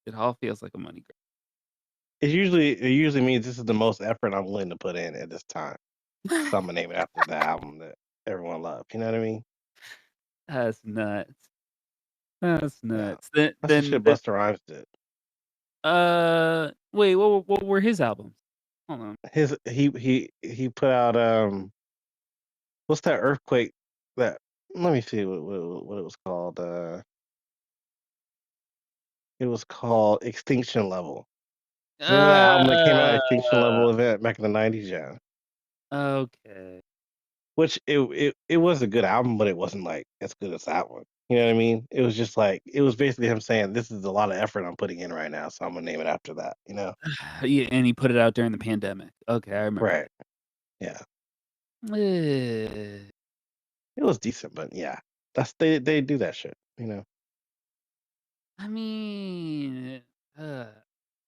It all feels like a money It usually means this is the most effort I'm willing to put in at this time. grab. So I'm gonna name it after the album that everyone loved. You know what I mean? That's nuts. That's Yeah. nuts. Then That's the then shit the Busta Rhymes did. wait, what were his albums? Hold on. He put out what's that earthquake that let me see what it was called. It was called Extinction Level. Remember that album that came out, Uh, Extinction Level Event back in the '90s? Yeah. okay. Which it was a good album, but it wasn't like as good as that one. You know what I mean? It was just like it was basically him saying, "This is a lot of effort I'm putting in right now, so I'm gonna name it after that." You know? Yeah, and he put it out during the pandemic. Okay, I remember Right. that. Yeah. Eh, It was decent, but yeah, they do that shit. You know? I mean, uh,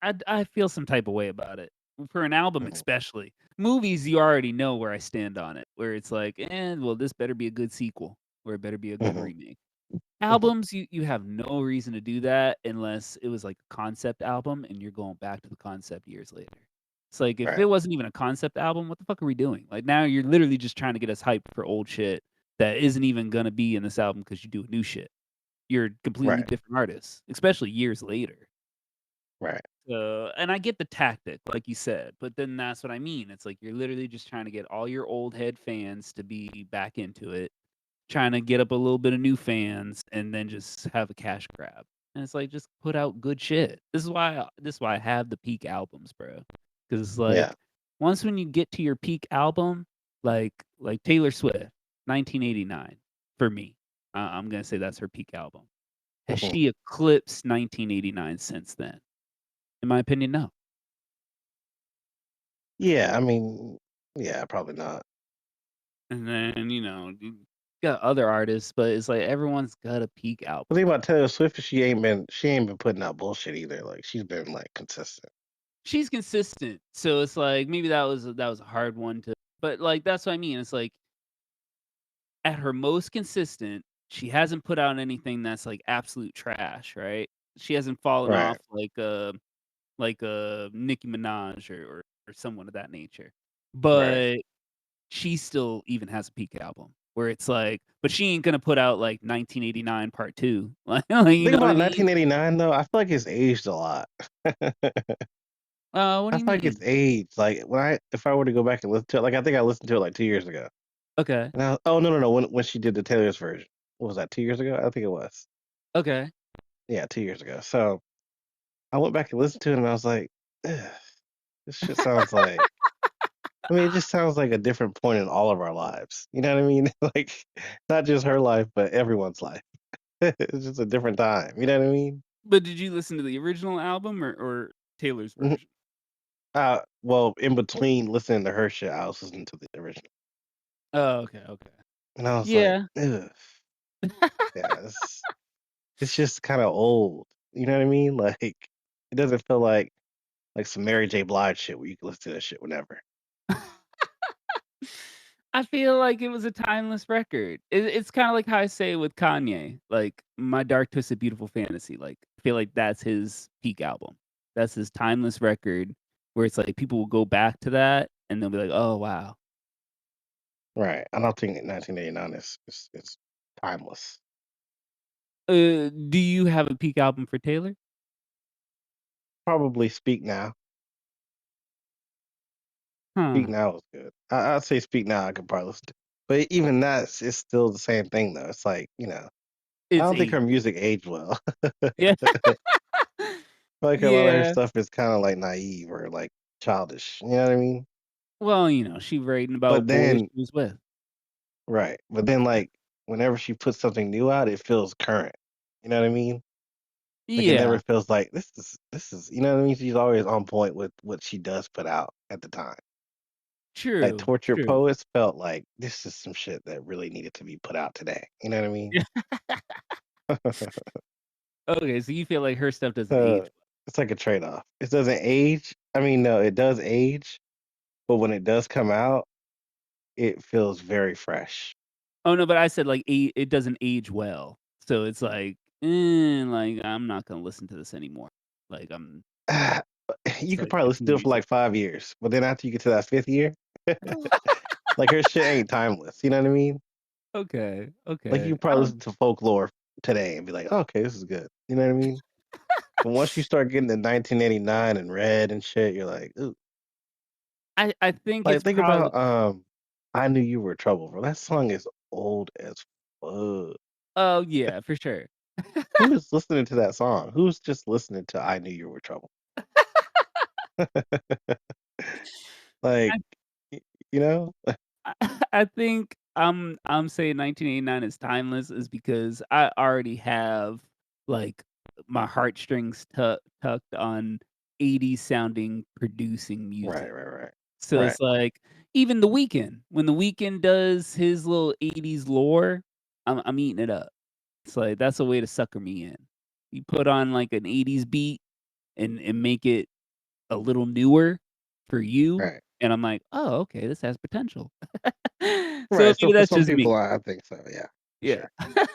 I feel some type of way about it. For an album Mhm. especially. Movies, you already know where I stand on it, where it's like, well, this better be a good sequel, or it better be a good Mhm. remake." Mhm. Albums, you have no reason to do that unless it was like a concept album and you're going back to the concept years later. It's like, if Right. it wasn't even a concept album, what the fuck are we doing? Like, now you're literally just trying to get us hyped for old shit that isn't even gonna be in this album because you do new shit. You're completely Right. different artists, especially years later. Right. And I get the tactic, like you said, but then that's what I mean. It's like you're literally just trying to get all your old head fans to be back into it, trying to get up a little bit of new fans, and then just have a cash grab. And it's like, just put out good shit. This is why I have the peak albums, bro. Because it's like, Yeah. once when you get to your peak album, like Taylor Swift, 1989, for me, I'm gonna say that's her peak album. Has Mhm. she eclipsed 1989 since then? In my opinion, no. Yeah, I mean, yeah, probably not. And then, you got other artists, but it's like everyone's got a peak The album. thing about Taylor Swift is she ain't been putting out bullshit either. Like she's been like consistent. She's consistent, so it's like maybe that was a hard one to, but like that's what I mean. It's like at her most consistent, she hasn't put out anything that's like absolute trash, right? She hasn't fallen Right. off like a Nicki Minaj or someone of that nature. Right. But she still even has a peak album where it's like, but she ain't gonna put out like 1989 part 2. Like, The you thing know what I about mean? 1989 though, I feel like it's aged a lot. What I do feel you like it's mean? aged. Like if I were to go back and listen to it, like I think I listened to it like 2 years ago. Okay. And oh no when she did the Taylor's version. What was that, 2 years ago? I think it was. Okay. Yeah, 2 years ago. So I went back and listened to it and I was like, "Ugh, this shit sounds like I mean, it just sounds like a different point in all of our lives. You know what I mean? Like not just her life, but everyone's life. It's just a different time. You know what I mean? But did you listen to the original album or Taylor's Mhm. version? Well, in between listening to her shit, I was listening to the original. Oh, okay, okay. And I was like, Yeah. ugh, yeah, it's just kind of old. You know what I mean? Like, it doesn't feel like some Mary J. Blige shit where you can listen to that shit whenever. I feel like it was a timeless record. It's kinda like how I say with Kanye, like, My Dark Twisted Beautiful Fantasy, like, I feel like that's his peak album. That's his timeless record where it's like people will go back to that and they'll be like, "Oh, wow." Right. I don't think 1989 is timeless. Do you have a peak album for Taylor? Probably Speak Now. Speak Huh. Now is good. I'd say Speak Now I could probably listen to. But even that is still the same thing though. It's like, I It's don't think her 8. music aged well. Yeah. Like a lot of her Yeah. stuff is kind of like naive or like childish. You know what I mean? Well, she's writing But about boys then, she was with. right. But then, like, whenever she puts something new out, it feels current. You know what I mean? Like it never Yeah. feels like this is. You know what I mean? She's always on point with what she does put out at the time. Like True, Tortured true. Poets felt like this is some shit that really needed to be put out today. You know what I mean? Yeah. Okay, so you feel like her stuff doesn't uh, age well. it's like a trade off. It doesn't age. I mean, no, it does age, but when it does come out, it feels very fresh. Oh, no, but I said, like, it doesn't age well. So it's like, I'm not gonna listen to this anymore. Like, You it's could like probably listen to it for 15 years like 5 years, but then after you get to that fifth year, like her shit ain't timeless. You know what I mean? Okay, Like you okay. could probably listen to folklore today and be like, okay, this is good. You know what I mean? But once you start getting to 1989 and Red and shit, you're like, ooh. I think Like it's think probably about I Knew You Were Trouble, bro. That song is old as fuck. oh, yeah, for sure. Who is listening to that song? Who's just listening to I Knew You Were Trouble? Like, I y- you know? I I think I'm saying 1989 is timeless is because I already have, like, my heartstrings tucked on 80s sounding producing Right, music. right, right. So Right. it's like even The Weeknd, when The Weeknd does his little '80s lore, I'm eating it up. It's like that's a way to sucker me in. You put on like an '80s beat and make it a little newer for you, Right. and I'm like, "Oh, okay, this has potential." So Right. So maybe for that's some just people, me. I think so. Yeah, for Yeah. sure.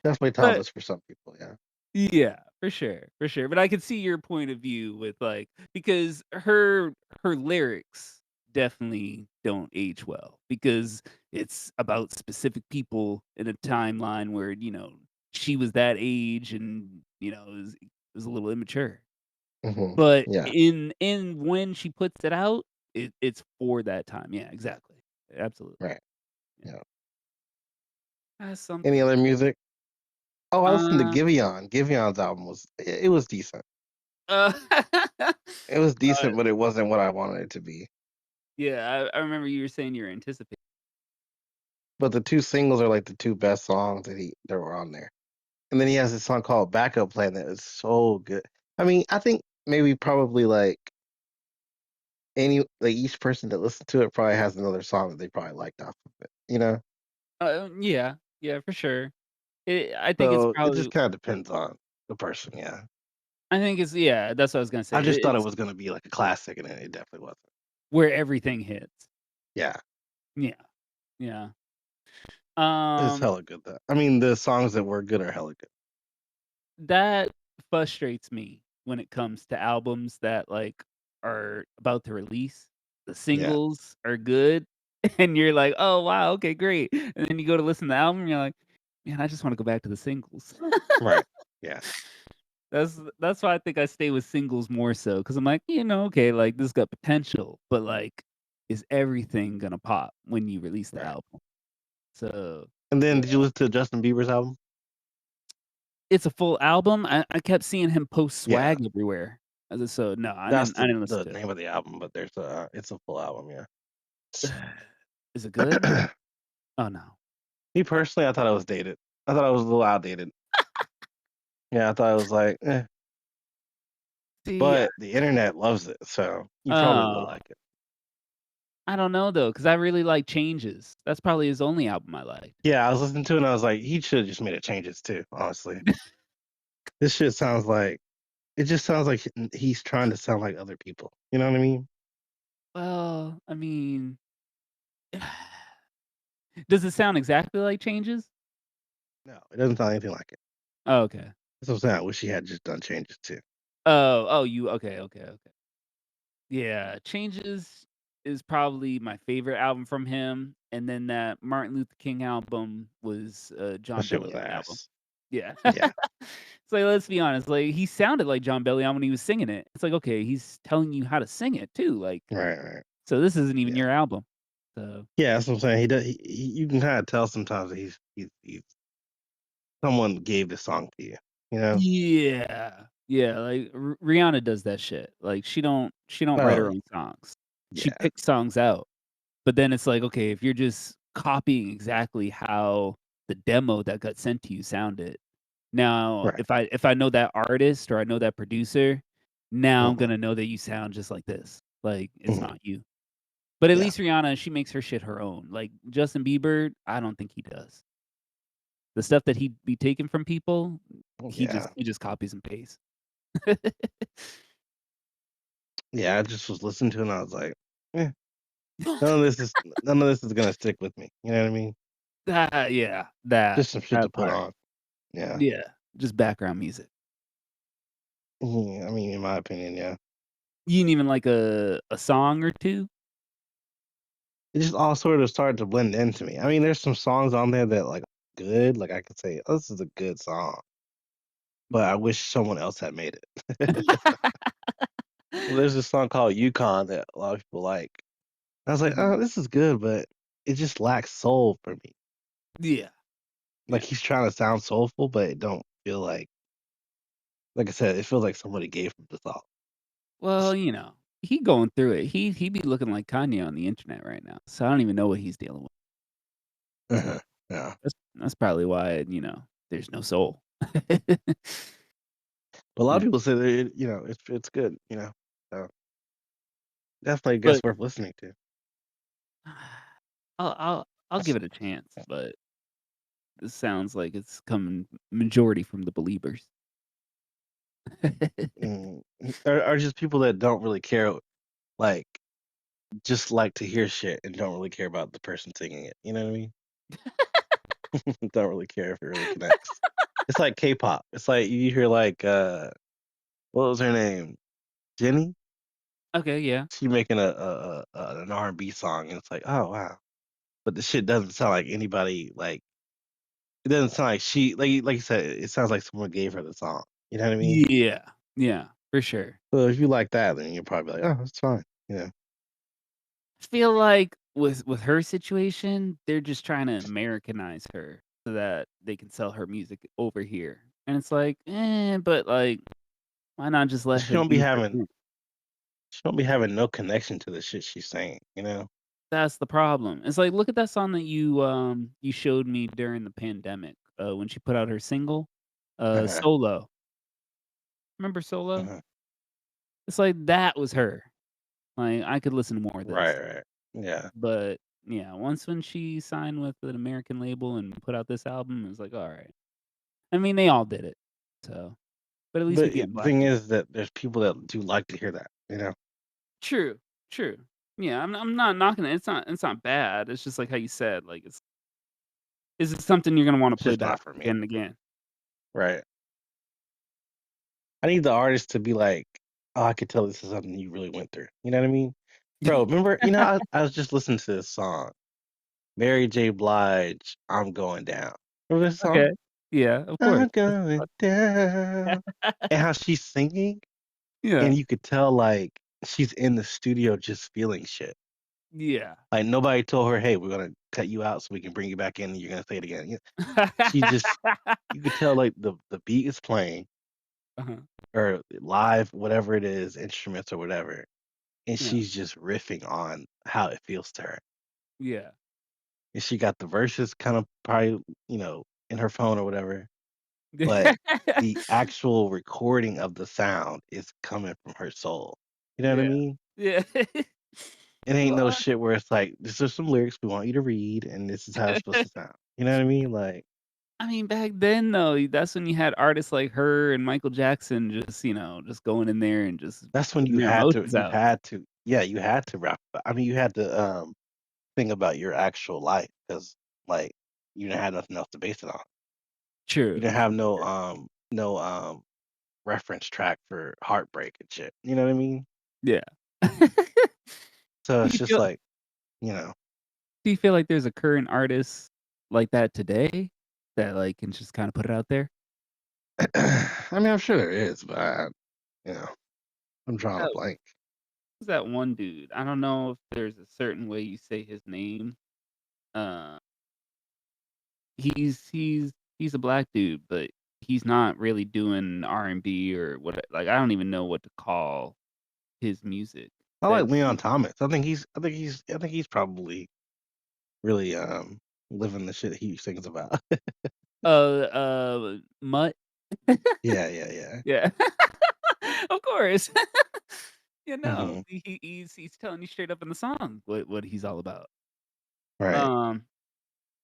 Definitely But timeless for some people. Yeah. yeah, for sure, but I could see your point of view with, like because her lyrics definitely don't age well, because it's about specific people in a timeline where, she was that age and, it was a little immature. Hmm. But Yeah. in when she puts it out, it's for that time. Yeah, exactly. Absolutely. Right. Yeah. Yeah. That's Any something. other music? Oh, I listened to Uh, Giveon. Giveon's album it was decent. uh, It was uh, decent, but it wasn't what I wanted it to be. yeah, I remember you were saying you were anticipating. But the two singles are like the two best songs that were on there. And then he has this song called Backup Plan that is so good. I mean, I think maybe probably like each person that listened to it probably has another song that they probably liked off of it, you know? Yeah, yeah, for sure. I think it's So it just probably kind of depends on the person, yeah. I think it's yeah, that's what I was gonna say. I just thought it It's was gonna be like a classic and it definitely wasn't. where everything hits. Yeah. Yeah, yeah. It's Um, hella good though. I mean, the songs that were good are hella good. that frustrates me when it comes to albums that, like, are about to release. The Yeah. singles are good, and you're like, "Oh, wow, okay, great." And then you go to listen to the album, you're like, "Man, I just wanna go back to the singles." Right. Yeah. That's why I think I stay with singles more so, because 'cause I'm like, okay, like, this got potential, but, like, is everything gonna pop when you release the Right. album? So, And then yeah. did you listen to Justin Bieber's album? It's a full album. I kept seeing him post Yeah. swag everywhere. So, no, I That's didn't I the didn't listen the to name of the album, but there's a it's a full album, yeah. it. Is it good? Oh, no. Me personally, I thought it was dated. I thought it was a little outdated. Yeah, I thought it was like, eh. See, But the internet loves it, so you probably will oh, like it. I don't know though, because I really like Changes. That's probably his only album I liked. Yeah, I was listening to it and I was like, he should have just made it changes too, honestly. This shit sounds like it just sounds like he's trying to sound like other people. You know what I mean? Well, I mean Does it sound exactly like Changes? No, it doesn't sound anything like it. Oh, okay. That's what I'm saying. I wish he had just done Changes too. You okay, okay, okay. Yeah, Changes is probably my favorite album from him, and then that Martin Luther King album was a That John shit was Bellion album. ass. Yeah. Yeah. So, like, let's be honest, like, he sounded like John Bellion when he was singing it. It's like, okay, he's telling you how to sing it too, like, Right, right. so this isn't even Yeah. your album. So Yeah, that's what I'm saying. He does. You can kind of tell sometimes that he's someone gave the song to you. You know? yeah. Yeah, like, Rihanna does that shit. Like, she don't write Oh her own songs. She yeah. picks songs out. But then it's like, okay, if you're just copying exactly how the demo that got sent to you sounded, now Right. if I know that artist or I know that producer, now I'm Mhm, gonna know that you sound just like this. Like, it's mhm. not you. But at Yeah. least Rihanna, she makes her shit her own. Like, Justin Bieber, I don't think he does. The stuff that he be taking from people, he just Yeah. he just copies and pastes. Yeah. I just was listening to it and I was like, eh, none of this is gonna stick with me. You know what I mean? That yeah, that Just some shit to that put part. on. Yeah. Yeah, just background music. I mean, in my opinion, yeah. You didn't even like a song or 2? It just all sort of started to blend into me. I mean, there's some songs on there that like good, like I could say, oh, this is a good song, but I wish someone else had made it. Well, there's this song called Yukon that a lot of people like. I was like, Mhm. oh, this is good, but it just lacks soul for me. Yeah, Like yeah. he's trying to sound soulful, but it don't feel like I said, it feels like somebody gave him the song. Well, he going through it. He be looking like Kanye on the internet right now, so I don't even know what he's dealing with. So, Uh-huh. Yeah. that's probably why, there's no soul. But a lot of Yeah. people say that it's good, So definitely I But guess worth listening to. I'll give it a chance, but this sounds like it's coming majority from the believers. Are just people that don't really care, like just like to hear shit and don't really care about the person singing it. You know what I mean? Don't really care if it really connects. It's like K-pop. It's like you hear like what was her name? Jenny? Okay, yeah. She making an R&B song and it's like, oh wow. But the shit doesn't sound like anybody like it doesn't sound like she like you said, it sounds like someone gave her the song. You know what I mean? Yeah. Yeah, for sure. So if you like that, then you're probably like, oh, it's fine. Feel like with her situation, they're just trying to Americanize her so that they can sell her music over here. And it's like, but like, why not just let She her don't be do her having thing? she don't be having no connection to the shit she's saying? That's the problem. It's like, look at that song that you showed me during the pandemic, when she put out her single, Uh-huh, Solo. Remember Solo? uh-huh. It's like that was her. Like, I could listen to more of this. Right, right. Yeah. But yeah, once when she signed with an American label and put out this album, it was like, all right. I mean, they all did it. So, but at least we getting The black thing music. is that there's people that do like to hear that? True, true. Yeah, I'm not knocking it. It's not bad. It's just like how you said, like is it something you're gonna want to It's play just back not for me. again and again? Right. I need the artist to be like, "Oh, I could tell this is something you really went through." You know what I mean? Bro, remember, I was just listening to this song, Mary J. Blige, "I'm Going Down." Remember this song? Okay. Yeah, of course. I'm going down. And how she's singing, Yeah. and you could tell like she's in the studio just feeling shit. Yeah. Like nobody told her, "Hey, we're gonna cut you out so we can bring you back in and you're gonna say it again." She just you could tell like the beat is playing Uh-huh. or live, whatever it is, instruments or whatever, and Yeah. she's just riffing on how it feels to her. Yeah. And she got the verses kind of probably, in her phone or whatever, but the actual recording of the sound is coming from her soul. You know what I Yeah. mean? Yeah. It ain't no Well, shit where it's like, "These are some lyrics we want you to read, and this is how it's supposed to sound." You know what I mean? Like, I mean, back then though, that's when you had artists like her and Michael Jackson just going in there and just that's when putting you their had to emotions you out. had to yeah, you had to rap. I mean, you had to, think about your actual life because. like you didn't have nothing else to base it on. You True. didn't have no reference track for heartbreak and shit. You know what I mean? Yeah. So Do it's you just feel like, you know, do you feel like there's a current artist like that today that, like, can just kinda put it out there? I mean, I'm sure there is, but you know, I'm drawing a Oh, blank. who's that one dude? I don't know if there's a certain way you say his name. Uh, he's a black dude, but he's not really doing R&B or what like, I don't even know what to call his music. I That like Leon Thomas. I think he's probably really living the shit he sings about. Mutt? Yeah, yeah, yeah. Yeah. Of course. You know, Hmm. he's telling you straight up in the song what he's all about. Right. Um,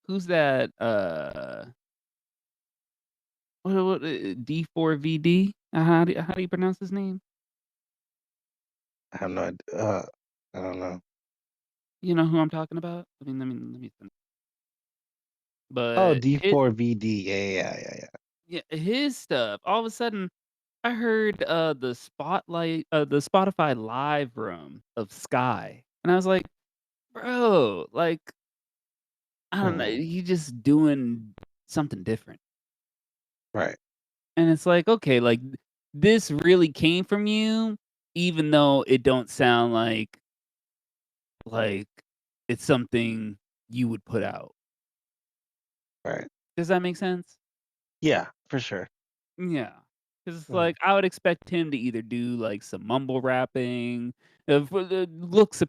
who's that, D4VD? How do you pronounce his name? I have no idea. I don't know. You know who I'm talking about? Let me think. Oh, But D4VD. Yeah, yeah, yeah, yeah. yeah, his stuff, all of a sudden, I heard, the Spotify live room of Sky, and I was like, "Bro, like, I don't know, Hmm. he just doing something different." Right, And it's like, "Okay, like, this really came from you, even though it don't sound like it's something you would put out." right. Does that make sense? Yeah, for sure. Yeah, because it's Mhm. like, I would expect him to either do, like, some mumble rapping, for the looks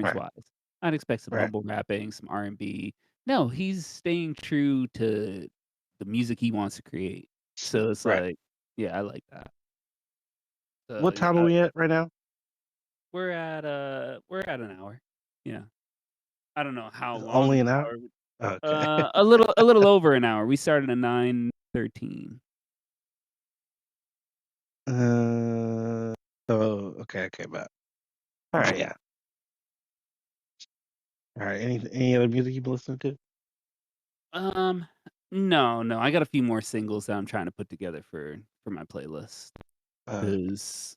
Right, appearance-wise. I'd expect some right, mumble rapping, some R&B. No, he's staying true to the music he wants to create. So it's right. like, yeah, I like that. So, What yeah, time are we at right now? we're at an hour. Yeah. I don't know how It's long only an an hour? hour Okay. a little over an hour. We started at 9:13. Uh, so okay, okay, but all right, yeah. All right. Any other music you've been listening to? Um, no, no, I got a few more singles that I'm trying to put together for my playlist. Uh, 'Cause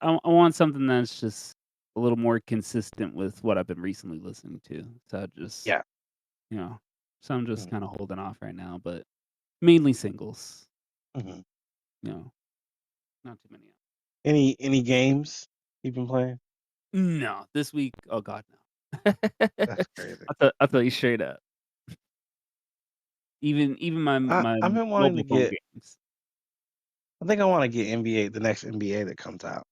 I want something that's just a little more consistent with what I've been recently listening to. So I just, yeah. you know, so I'm just Mhm, kinda holding off right now, but mainly singles, mhm. you know, not too many. Any games you've been playing? No, this week, oh god, no. That's crazy. I'll tell you straight up. Even my I've been wanting to mobile phone get. games. I think I want to get NBA, the next NBA that comes out.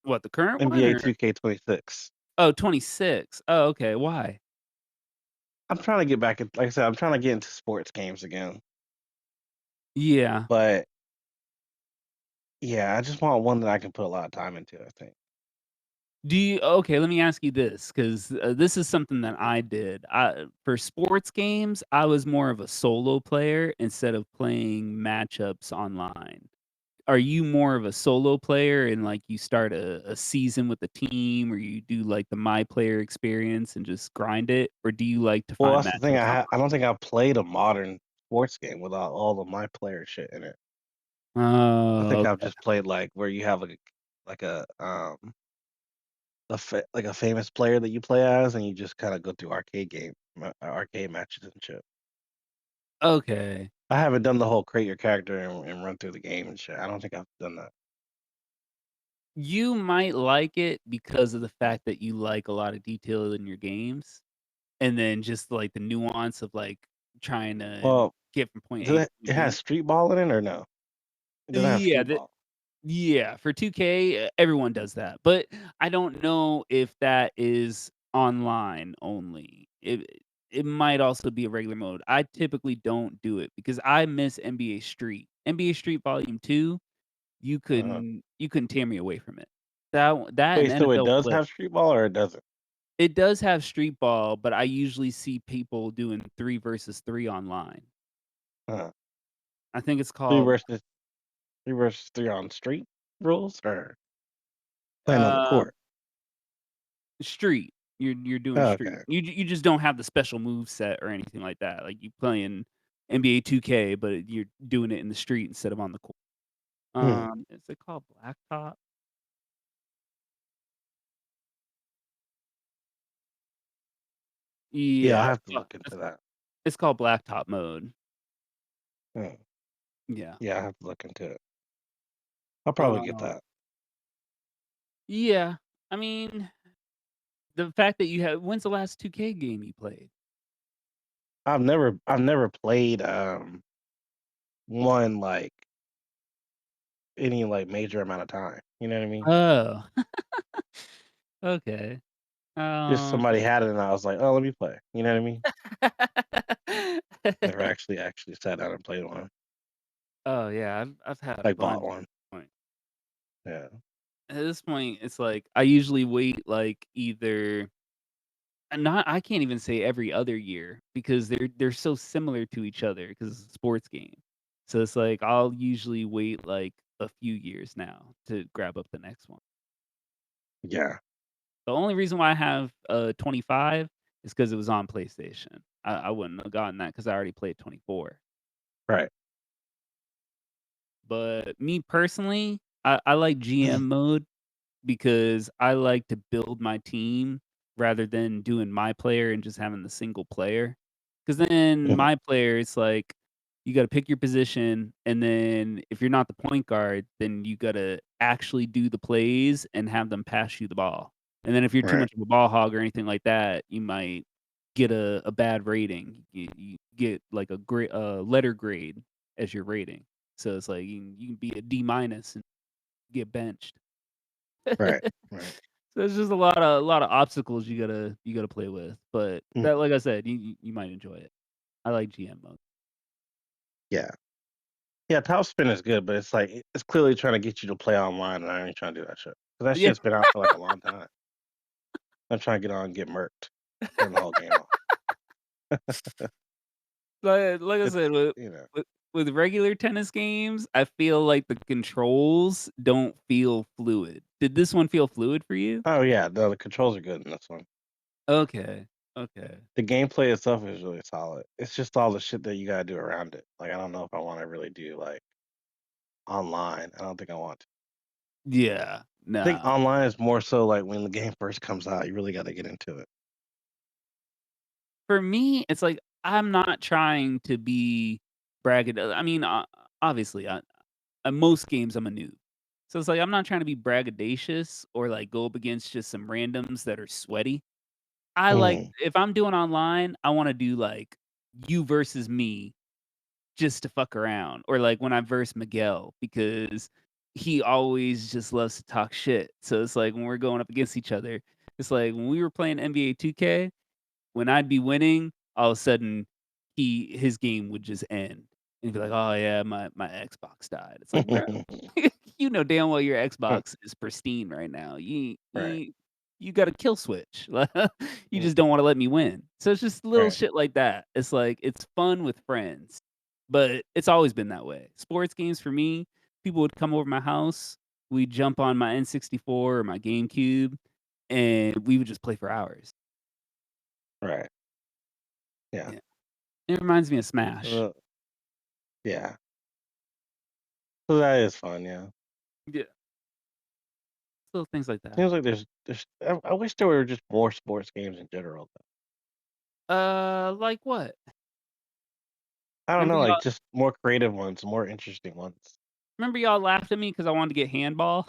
What, the current one NBA or 2K26. oh, 26. Oh, okay, why? I'm trying to get back in, like I said, I'm trying to get into sports games again. Yeah. But yeah, I just want one that I can put a lot of time into, I think. Do you okay, let me ask you this, 'cause, this is something that I did. For sports games, I was more of a solo player instead of playing matchups online. Are you more of a solo player and, like, you start a season with a team, or you do, like, the my player experience and just grind it, or do you like to Well, find that's the thing. matchups I online? don't think I've played a modern sports game without all of my player shit in it. I Oh, think I've okay. just played like where you have like like a famous player that you play as, and you just kind of go through arcade matches and shit. Okay. I haven't done the whole create your character and run through the game and shit. I don't think I've done that. You might like it because of the fact that you like a lot of detail in your games, and then just, like, the nuance of, like, trying to Well, get from point does A to it point it has B. street ball in it or no? It doesn't have Yeah, street the ball. yeah, for 2K, everyone does that, but I don't know if that is online only. It might also be a regular mode. I typically don't do it because I miss NBA Street. NBA Street Volume 2, Uh-huh. you couldn't tear me away from it. That and Wait, so it NFL does Blitz. have street ball or it doesn't? It does have street ball, but I usually see people doing 3 versus 3 online. Uh-huh. I think it's Three called, versus three versus three on street rules or playing on the uh, court? Street. You're doing Oh, street. okay. You just don't have the special move set or anything like that. Like you playing NBA 2K, but you're doing it in the street instead of on the court. Hmm. Is it called Blacktop? Yeah, Yeah, I'll have to look into that. it's called Blacktop mode. Hmm. Yeah. Yeah, I have to look into it. I'll probably get Um, that. yeah. I mean, the fact that you have when's the last 2K game you played? I've never played one like any like major amount of time. You know what I mean? Oh. Okay. Just Um somebody had it and I was like, oh, let me play. You know what I mean? Never actually sat down and played one. Oh, yeah, I've had a Like bought bunch one. point. Yeah. At this point, it's like I usually wait like either and not I can't even say every other year because they're so similar to each other because it's a sports game. So it's like I'll usually wait like a few years now to grab up the next one. Yeah. The only reason why I have 25 is because it was on PlayStation. I wouldn't have gotten that because I already played 24. Right. But me personally, I like GM mode because I like to build my team rather than doing my player and just having the single player. Because then Mhm. my player, it's like you got to pick your position, and then if you're not the point guard, then you got to actually do the plays and have them pass you the ball. And then if you're too Right. much of a ball hog or anything like that, you might get a bad rating. You get like a great letter grade as your rating. So it's like you can be a D minus and get benched. Right. Right. So it's just a lot of obstacles you gotta play with, but Mm. that like I said, you might enjoy it. I like GM mode. Yeah. Yeah, Top Spin is good, but it's like it's clearly trying to get you to play online, and I ain't trying to do that shit. 'Cause that Yeah, shit's been out for like a long time. I'm trying to get on and get murked, turn the whole game off. like I It's said, with you know. with with regular tennis games, I feel like the controls don't feel fluid. Did this one feel fluid for you? Oh yeah, no, the controls are good in this one. Okay, okay. The gameplay itself is really solid. It's just all the shit that you gotta do around it. Like I don't know if I want to really do like online. I don't think I want to. Yeah, I think nah. online is more so like when the game first comes out, you really got to get into it. For me, it's like I'm not trying to be I mean, obviously, most games I'm a noob. So it's like I'm not trying to be braggadocious or like go up against just some randoms that are sweaty. I like Mhm. if I'm doing online, I want to do like you versus me just to fuck around or like when I verse Miguel because he always just loves to talk shit. So it's like when we're going up against each other, it's like when we were playing NBA 2K, when I'd be winning, all of a sudden his game would just end. And he'd be like, "Oh yeah, my Xbox died." It's like, bro, you know damn well your Xbox is pristine right now. Right. You got a kill switch. You Mm. just don't want to let me win. So it's just little Right. shit like that. It's like it's fun with friends, but it's always been that way. Sports games for me, people would come over my house. We'd jump on my N64 or my GameCube, and we would just play for hours. Right. Yeah. Yeah. It reminds me of Smash. Uh, yeah. So that is fun. Yeah. Yeah. Little things like that. Seems like there's. I wish there were just more sports games in general. Like what? I don't Remember know, like y'all just more creative ones, more interesting ones. remember y'all laughed at me because I wanted to get handball?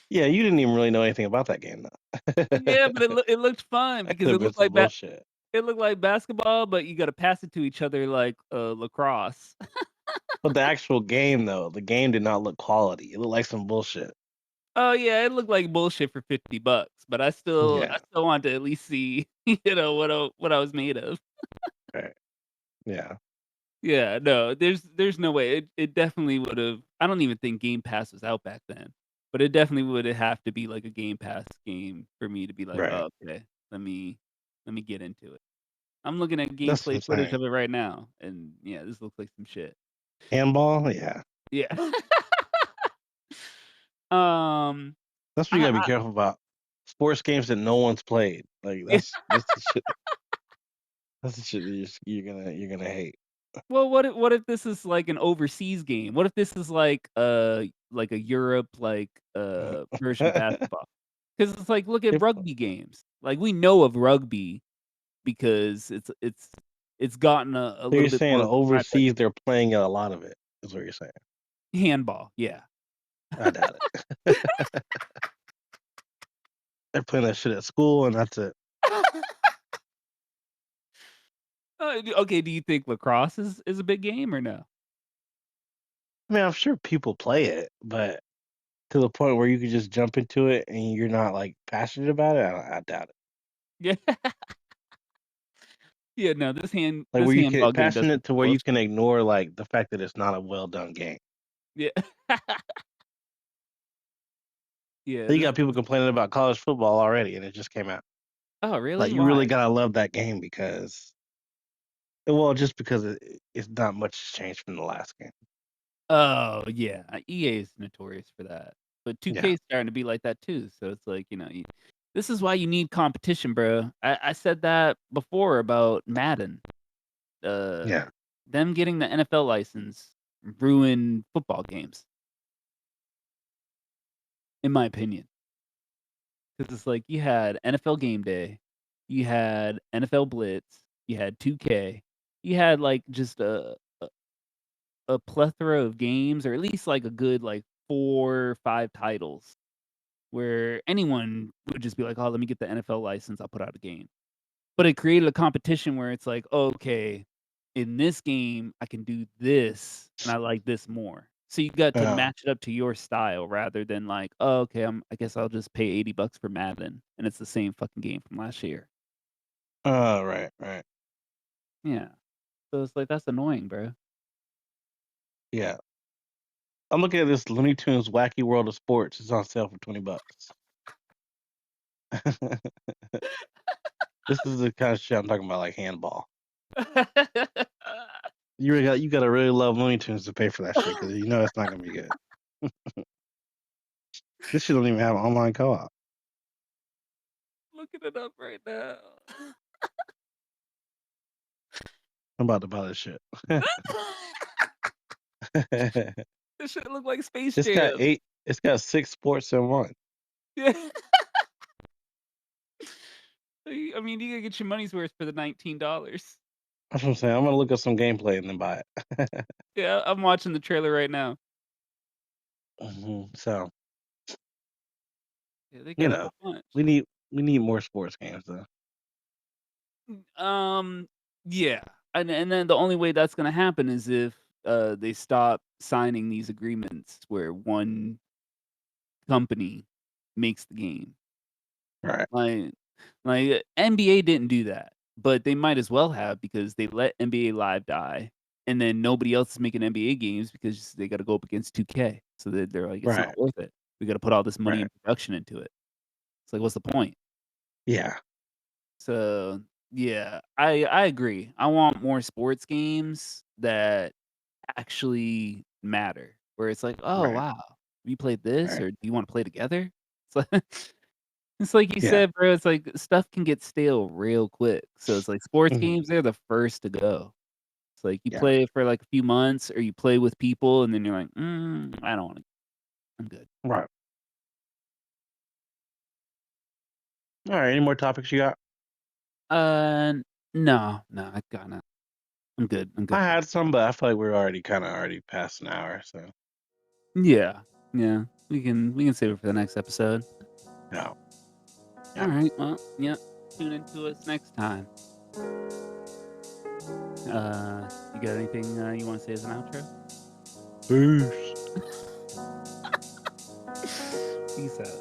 Yeah, you didn't even really know anything about that game though. Yeah, but it looked fun That because could have been some bullshit. it looked like basketball, but you gotta pass it to each other like, lacrosse. But the actual game though, the game did not look quality. It looked like some bullshit. Oh, yeah, it looked like bullshit for $50, but I Yeah. still want to at least see, what I was made of. Right. Yeah. Yeah, no, there's no way. It definitely would've I don't even think Game Pass was out back then, but it definitely would have to be like a Game Pass game for me to be like, Right. "Oh, okay, let me get into it." I'm looking at That's what gameplay I'm footage saying. of it right now, and yeah, this looks like some shit. Handball, yeah. Yeah. Um, That's what you I gotta be I careful about. sports games that no one's played. Like that's the shit. That's the shit that you're gonna hate. Well, what if this is like an overseas game? What if this is like a Europe version of basketball? Because it's like look at If rugby games. Like we know of rugby because it's gotten a so, you're little bit saying more widespread. overseas they're playing a lot of it. Is what you're saying. Handball, yeah. I doubt it. They're playing that shit at school, and that's it. Okay, do you think lacrosse is a big game or no? I mean, I'm sure people play it, but to the point where you could just jump into it and you're not like passionate about it, I doubt it. Yeah. Yeah, no, Like this where you can handball game doesn't passionate to where spoil you can sport. ignore like the fact that it's not a well done game. Yeah. Yeah, So you this got people complaining about college football already, and it just came out. Oh, Like really? you really Why? gotta love that game because, well, just because it's not much has changed from the last game. Oh, yeah, EA is notorious for that, but Yeah, 2K is starting to be like that too, so it's like, you this is why you need competition, bro. I said that before about Madden. Uh, yeah. them getting the NFL license ruined football games, in my opinion, because it's like you had NFL Game Day, you had NFL Blitz, you had 2K, you had, like, just a plethora of games, or at least, like, a good, like, 4 or 5 titles where anyone would just be like, "Oh, let me get the NFL license, I'll put out a game." But it created a competition where it's like, "Okay, in this game, I can do this, and I like this more." So you got to Oh, match it up to your style rather than like, "Oh, okay, I guess I'll just pay $80 for Madden," and it's the same fucking game from last year. right, right. Yeah. So it's like, that's annoying, bro. Yeah. I'm looking at this Looney Tunes Wacky World of Sports. It's on sale for $20. This is the kind of shit I'm talking about, like handball. You gotta really love Looney Tunes to pay for that shit because you know it's not gonna be good. This shit don't even have an online co-op. Looking it up right now. I'm about to buy this shit. This shit look like Space It's got Jam. 8. It's got 6 sports in one. Yeah. I mean, you gotta get your money's worth for the $19. That's what I'm saying. I'm gonna look up some gameplay and then buy it. Yeah, I'm watching the trailer right now. So Yeah, they you got a know, whole bunch. we need we need more sports games though. Um, yeah, and then the only way that's gonna happen is if, they stop signing these agreements where one company makes the game. Right. Like NBA didn't do that, but they might as well have because they let NBA Live die, and then nobody else is making NBA games because they gotta go up against 2K. So they're like, "It's Right. not worth it. We gotta put all this money Right. and production into it." It's like, what's the point? Yeah. So, yeah, I agree. I want more sports games that actually matter, where it's like, "Oh, Right. wow, we played this, Right. or do you wanna play together?" It's like it's like you Yeah. said, bro, it's like stuff can get stale real quick. So it's like sports Mhm. games, they're the first to go. It's like you Yeah. play it for like a few months or you play with people and then you're like, I don't wanna I'm good. Right. All right. Any more topics you got? No, no, I kinda I'm good I for had some, but I feel like we're already kind of already past an hour. So Yeah, yeah. We can save it for the next episode. yeah. Yeah. Alright, well, yeah, tune into us next time. You got anything, you wanna say as an outro? Peace. Peace out.